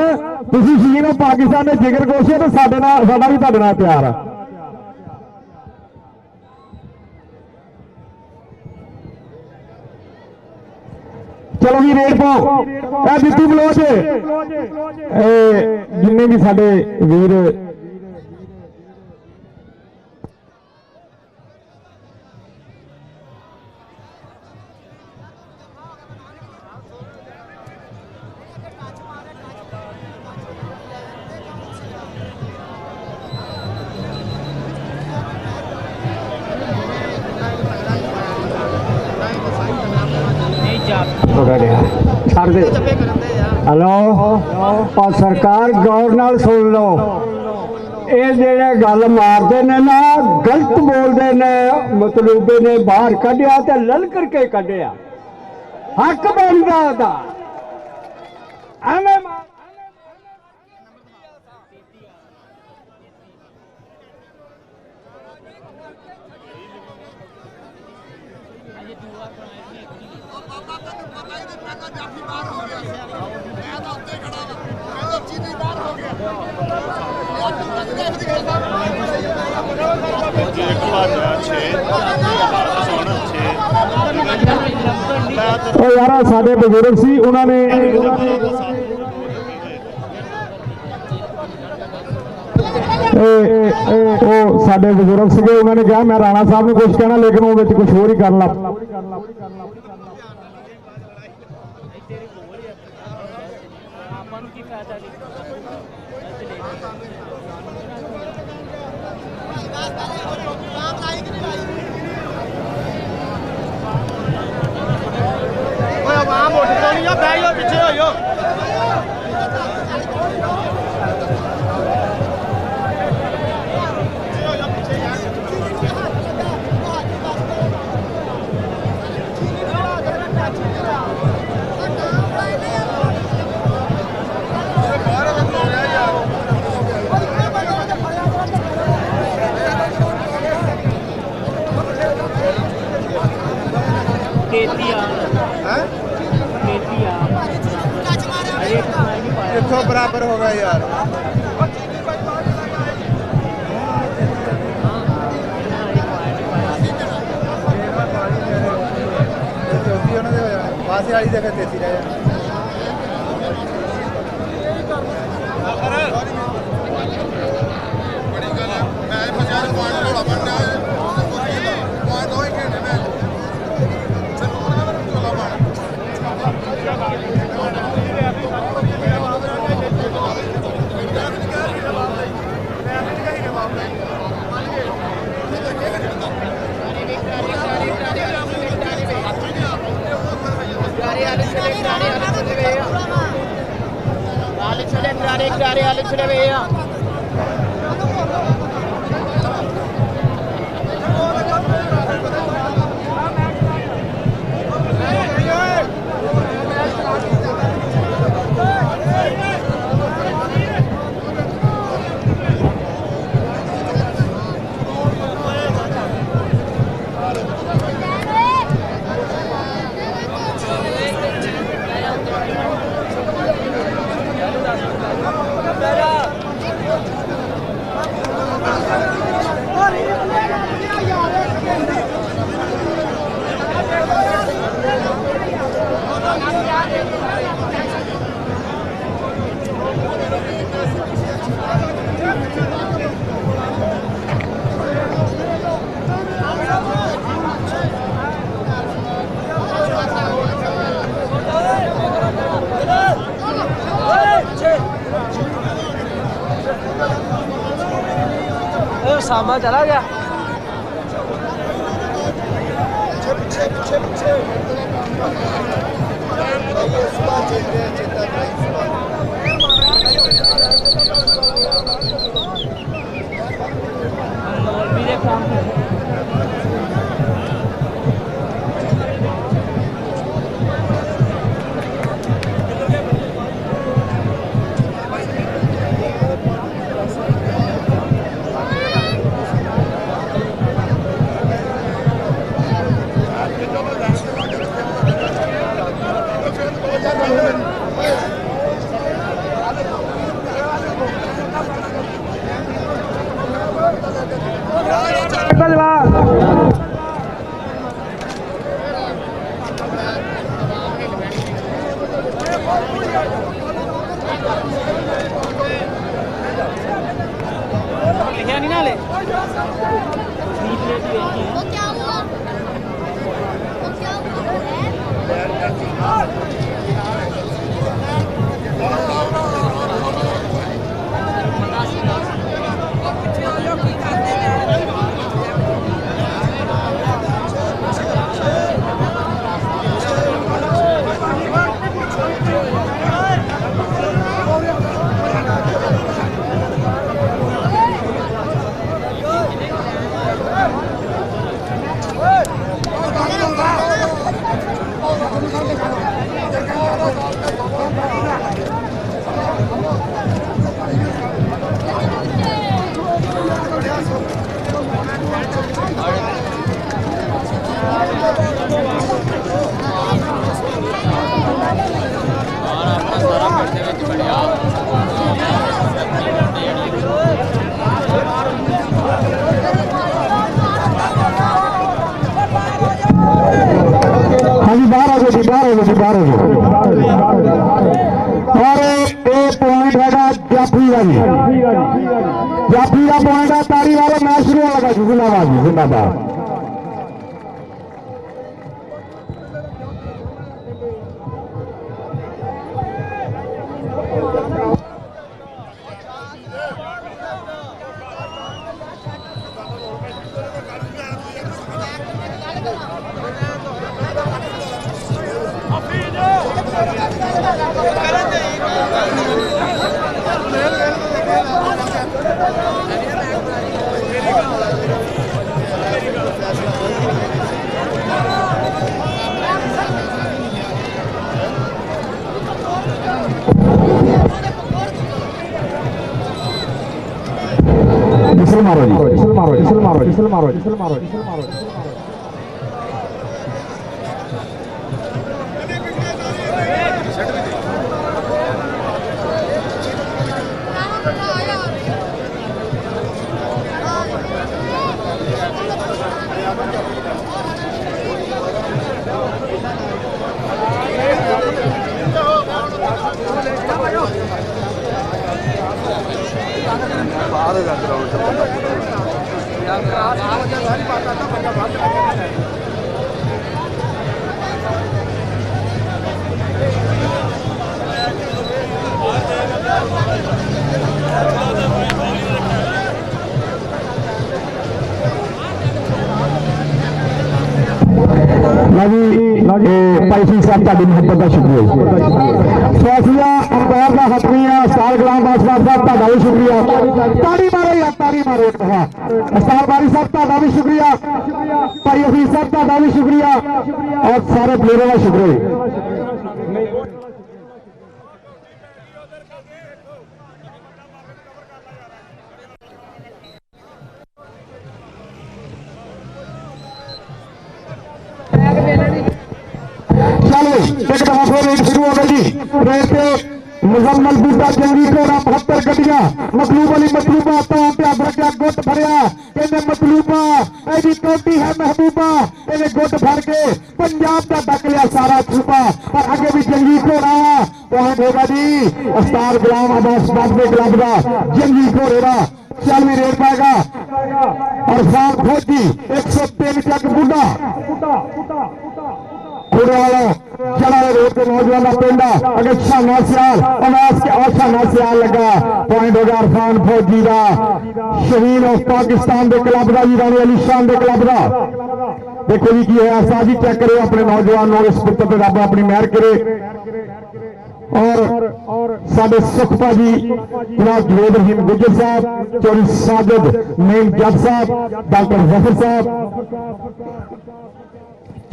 तुसी शहीन हो पाकिस्तान के जिगर गोशे तो साडे नाल साडा भी तुहाडे नाल प्यार है चलो जी रेड पाओ बिट्टू बलोच जिन्ने भी साडे वीर हेलो और सरकार गौर नाल सुन लो ये जेड़े गल मारते ने ना गलत बोलते ने मतलूबे ने बाहर कढ़िया ते ललकर के कढ़िया हक बनता था यार साडे बुजुर्ग सी उन्होंने साडे बुजुर्ग से उन्होंने कहा मैं राणा साहब ने कुछ कहना लेकिन वो कुछ होर ही कर ला कितों बराबर हो गया यार पास वाली जगह तेजी रहे सामा चला गया। बाहर हो और एक पॉइंट है जाफी का जी, जाफी का पॉइंट है। तारी वाले मैच शुरू होने लगा। जिंदाबाद जी, जिंदाबाद। Isel maro ji, isel maro, isel maro, isel maro, isel maro, isel maro. उसी साहब ताड़ी मुहब्बत का शुक्रिया। फैसला अंपायर का हकमी है उस्ताद गुलाम बासवार साहब ताड़ा भी शुक्रिया। ताड़ी मारो यार ताड़ी मारो एक दफा। उस्ताद बारी साहब ताड़ा भी शुक्रिया। भाई हफीज साहब ताड़ा भी शुक्रिया और सारे प्लेयरों का शुक्रिया। चलो एक दफा फिर रेट शुरू हो गई जी। रेट पे मुजम्मल बूटा जंगी घोड़ा 72 गड्डियां मतलूब अली मतलूबा तो रखा गुट फरिया कहते मतलूबा ऐसी कोटी है महबूबा इन्हें गुट फर के पंजाब का डक लिया सारा छुपा पर आगे भी जंगी घोड़ा पॉइंट होगा जी उस्ताद गुलाम अब्बास बाबे क्लब का जंगी घोड़े का। चल भी रेट पाएगा और शान फौजी 103 चक बुढ़ा घोड़े वाला चला रोड के नौजवान का पिंडा अगर शाना सियाल अनास के और शाना सियाल लगा पॉइंट हो गया इरफान फौजी का शहीन ऑफ पाकिस्तान के क्लब का जी रानी अली शान के क्लब का। देखो जी की है साजी चेक करे अपने नौजवान इस पुत्र पर रब अपनी मेहर करे और साडे सुख भाजी जनाब जवेद रहीम गुजर साहब चौधरी साजिद मेन जज साहब डॉक्टर जफर साहब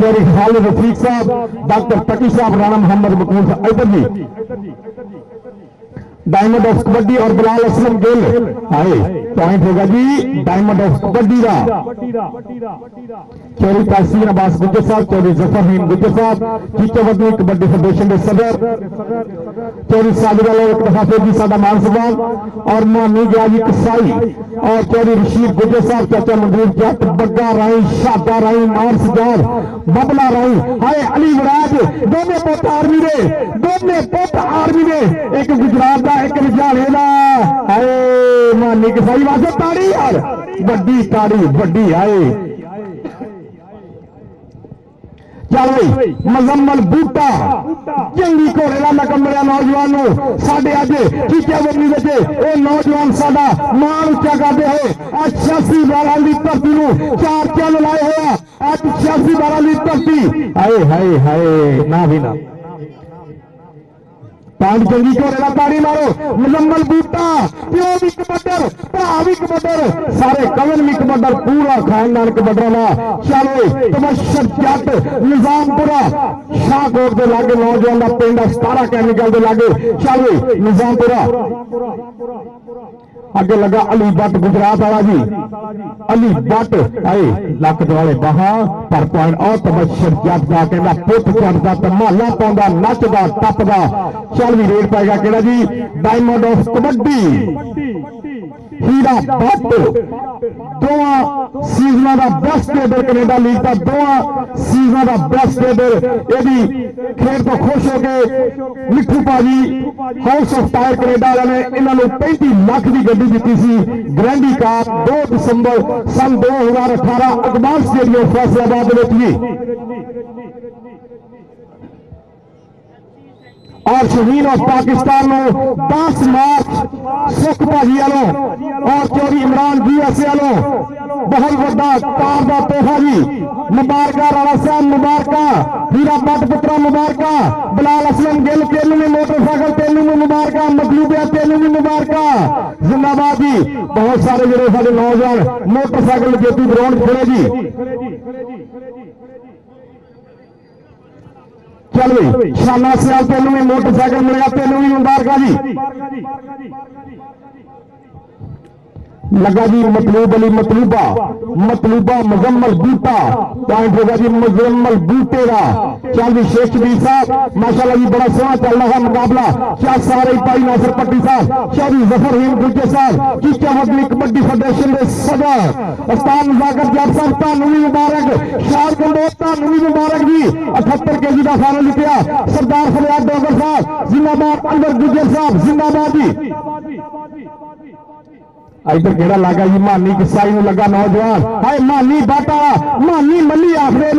चौधरी खालिद रफीक साहब डॉक्टर तकी साहब राणा मोहम्मद मकबूल साहब इधर जी डायमंड ऑफ कबड्डी और बिलाल असलम गिल आए पॉइंट होगा जी डायमंड ऑफ कबड्डी का चौधरी तहसीन अब्बास गुजर साहब चौधरी जफर रहीम गुजर साहब चीचावतनी कबड्डी फेडरेशन के सदर चौधरी साजिद एक दफा फिर भी सादा मान सम्मान और मानी गया जी कसाई और चौधरी रशीद गुजर साहब चाचा मंजूर जट बग्गा राई शादा राई नार सजार बबला राई हाय अली वराज दोनों पुत आर्मी ने एक गुजरात का एक लुधियाने का हाय मानी कसाई वास्ते ताड़ी यार बड़ी ताड़ी बड़ी आए। चल भाई मुजम्मल बूटा जंगी घोड़े का लकब मिला नौजवान साडे अज चीचावतनी वो नौजवान साडा मान उच्चा करते हुए 86 12 की धरती 4 चल लाए हुआ 86 12 की धरती हाय हाय हाय ना भी ना पांच जंगी घोड़े का ताड़ी मारो मुजम्मल बूटा प्यो भी कबड्डर भरा भी कबड्डर सारे कवन भी कबड्डर पूरा खानदान कबड्डर ना। चलो तबशर जट निजामपुरा शाहकोट के लागे नौजवान का पिंड 17 कैमिकल के लागे चलो निजामपुरा अगे लगा अली भट्ट गुजरात वाला जी अली भट्ट आए लक वाले बहा पर पॉइंट और तबशर जट का कहना पुत चढ़ता धमाला पाਉਂਦਾ नचदा टपदा। चल भी रेट पाएगा केड़ा जी डायमंड ऑफ कबड्डी हीरा भट्ट दोवां सीजन का बेस्ट ट्रेडर कनेडा लीग का दोवां सीजन का बेस्ट ट्रेडर यदि खेल तो खुश हो गए मिठू भाजी हाउस ऑफ टायर कनेडा वाले ने इन्होंने 35 लाख की गड्डी दी सी ग्रैंडी कार 2 दिसंबर सन 2018 अकबाल स्टेडियम फैसलाबाद और शहीन ऑफ पाकिस्तान 10 मार्च सुख भाजी वालों और चौधरी इमरान जी ऐसे वालों बहुत बड़ा कार का तोहफा जी मुबारक राणा साहब मुबारक हीरा भट्ट पुत्रा मुबारक बिलाल असलम गिल तेलू में मोटरसाइकिल तेलू में मुबारक मतलूबिया तेलू में मुबारक जिंदाबाद जी। बहुत सारे जो सारे नौजवान मोटरसाइकिल जेतू ग्राउंड खेले जी। चल भाई शाना सियाल तेनू भी मोटरसाइकिल मिलेगा तेनू भी मुबारक जी। लगा जी मतलूब अली मतलूबा मुजम्मल बूटा पॉइंट होगा जी मुजम्मल बूटे का। चल भी शेख शबीर साहब माशाल्लाह जी बड़ा सोहना चल रहा है मुकाबला क्या सारे भाई नासिर पट्टी साहब चौधरी जफर रहीम गुज्जर साहब चीचावतनी कबड्डी फेडरेशन के सदर उस्ताद मुजाकर जट साहब तानू भी मुबारक शाह कंबोज तानू भी मुबारक जी 78 kg का फाइनल जीतिया सरदार फरियाद डोगर साहब जिंदाबाद अंदर गुज्जर साहब जिंदाबाद जी। इधर केड़ा लगा जी मानी कसाई में लगा नौजवान हाय मानी बाटा मानी मली आखरे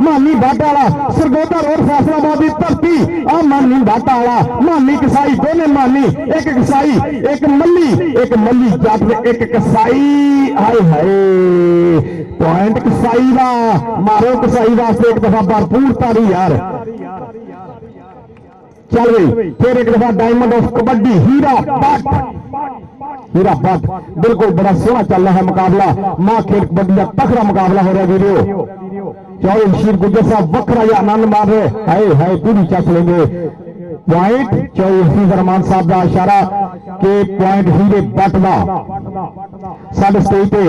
मानी बाटा सरगोदा रोड फैसलाबाद की धरती आ मानी बाटा मानी कसाई दोने मानी एक कसाई एक मली जट एक कसाई हाय हाय पॉइंट कसाई का मारो कसाई वास्ते एक दफा भरपूर तारी यार चल गई। फिर एक दफा डायमंड ऑफ कबड्डी हीरा बट, हीरा बट बिल्कुल बड़ा सोहना चल रहा है मुकाबला। मां खेल कबड्डी का तगड़ा मुकाबला हो रहा है वीडियो। चौधरी बशीर गुज्जर साहब वक्रा या आनंद मार रहे, हाय हाय पूरी चस लेंगे पॉइंट। चौधरी हफीज रहमान साहब का इशारा के पॉइंट हीरे बट का साढ़े स्टेज पे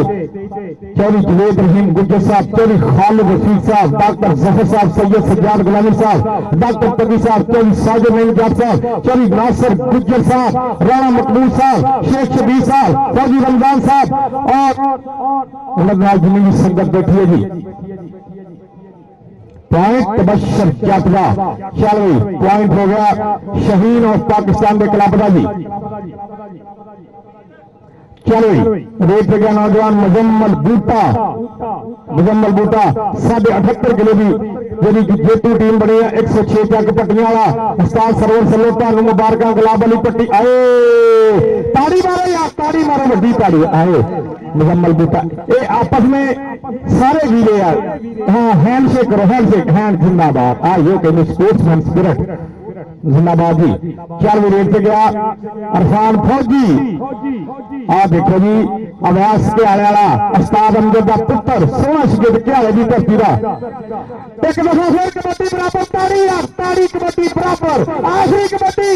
चौधरी जवेद रहीम गुज्जर साहब, चौधरी खालिद रफीक साहब, डॉक्टर जफर साहब, सैयद सज्जाद गुलामी साहब, डॉक्टर तगी साहब, चौधरी साजिद नईम जाट साहब, चौधरी नासिर गुज्जर साहब, राणा मकबूल साहब, शेख शबीर साहब, फौजी रमजान साहब और जितनी संगत बैठी है जी। पॉइंट तबशर जातवा चल गई। पॉइंट हो गया शहीन और पाकिस्तान के क्लब का जी। चल गई रेट पे गया नौजवान मुजम्मल बूटा, मुजम्मल बूटा 78.5 किलो की जी जेतू टीम बनी है। 106 चक पट्टियां वाला उस्ताद सरवर सलोटा मुबारक गुलाब वाली पट्टी आए। ताड़ी मारो यार, ताड़ी मारो, वड्डी ताड़ी आए मुजम्मल बूटा। ये आपस में सारे वीरे यार, हाँ हैंडशेक करो, हैंडशेक, हैंड जिंदाबाद। हाँ ये कहते स्पोर्ट्समैन स्पिरिट जिंदाबाद जी। चल भी रेट पे गया अरफान फौजी। आ देखो जी अब्बास के आले वाला उस्ताद अमजद का पुत्र सोना शगीद के आले की धरती का एक दफा फिर कबड्डी बराबर, ताड़ी यार, ताड़ी कबड्डी बराबर, आखिरी कबड्डी,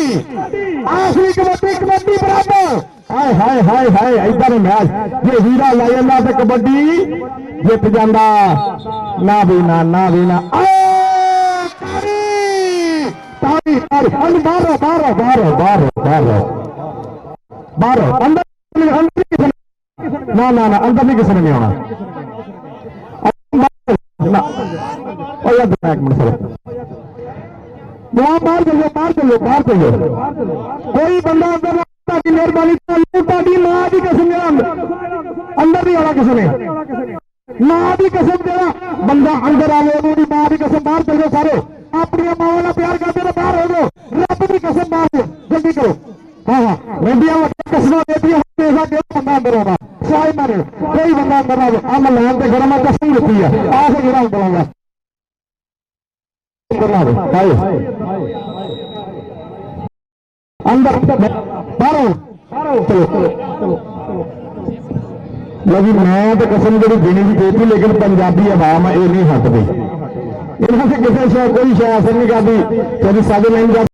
आखिरी कबड्डी, कबड्डी बराबर। हाय हाय हाय हाय इधर मैच ये हीरा लाई जाता तो कबड्डी जित जाता ना भी ना, ना भी ना। बाहर बाहर बाहर बाहर बाहर अंदर ना ना ना अंदर नहीं किसी ने नहीं आना। एक मिनट सर बाहर चलो, बाहर चलो, बाहर चलो। कोई बंदा अंदर की मेहरबानी मां की कसम अंदर नहीं आना किसी ने, मां की कसम देना बंदा अंदर आवे, मां की कसम बाहर चल जाओ सारे। अपनी माओ का प्यार करते तो बाहर हो जाओ, रब की कसम बाहर हो, जल्दी करो। हाँ हाँ मंडिया कसम देती है बंदा अंदर होगा साई मारे, कोई बंदा अंदर आ जाए। मैं लैन से खड़ा, मैं कसम देती है आसे गिरा बोलाऊंगा अंदर बाहर लगी। मैं तो कसम जी देनी भी देती, लेकिन पंजाबी आवाम ये नहीं हटती, इन्होंने किसी शायद कोई शायद असर नहीं करती। कभी साधु नहीं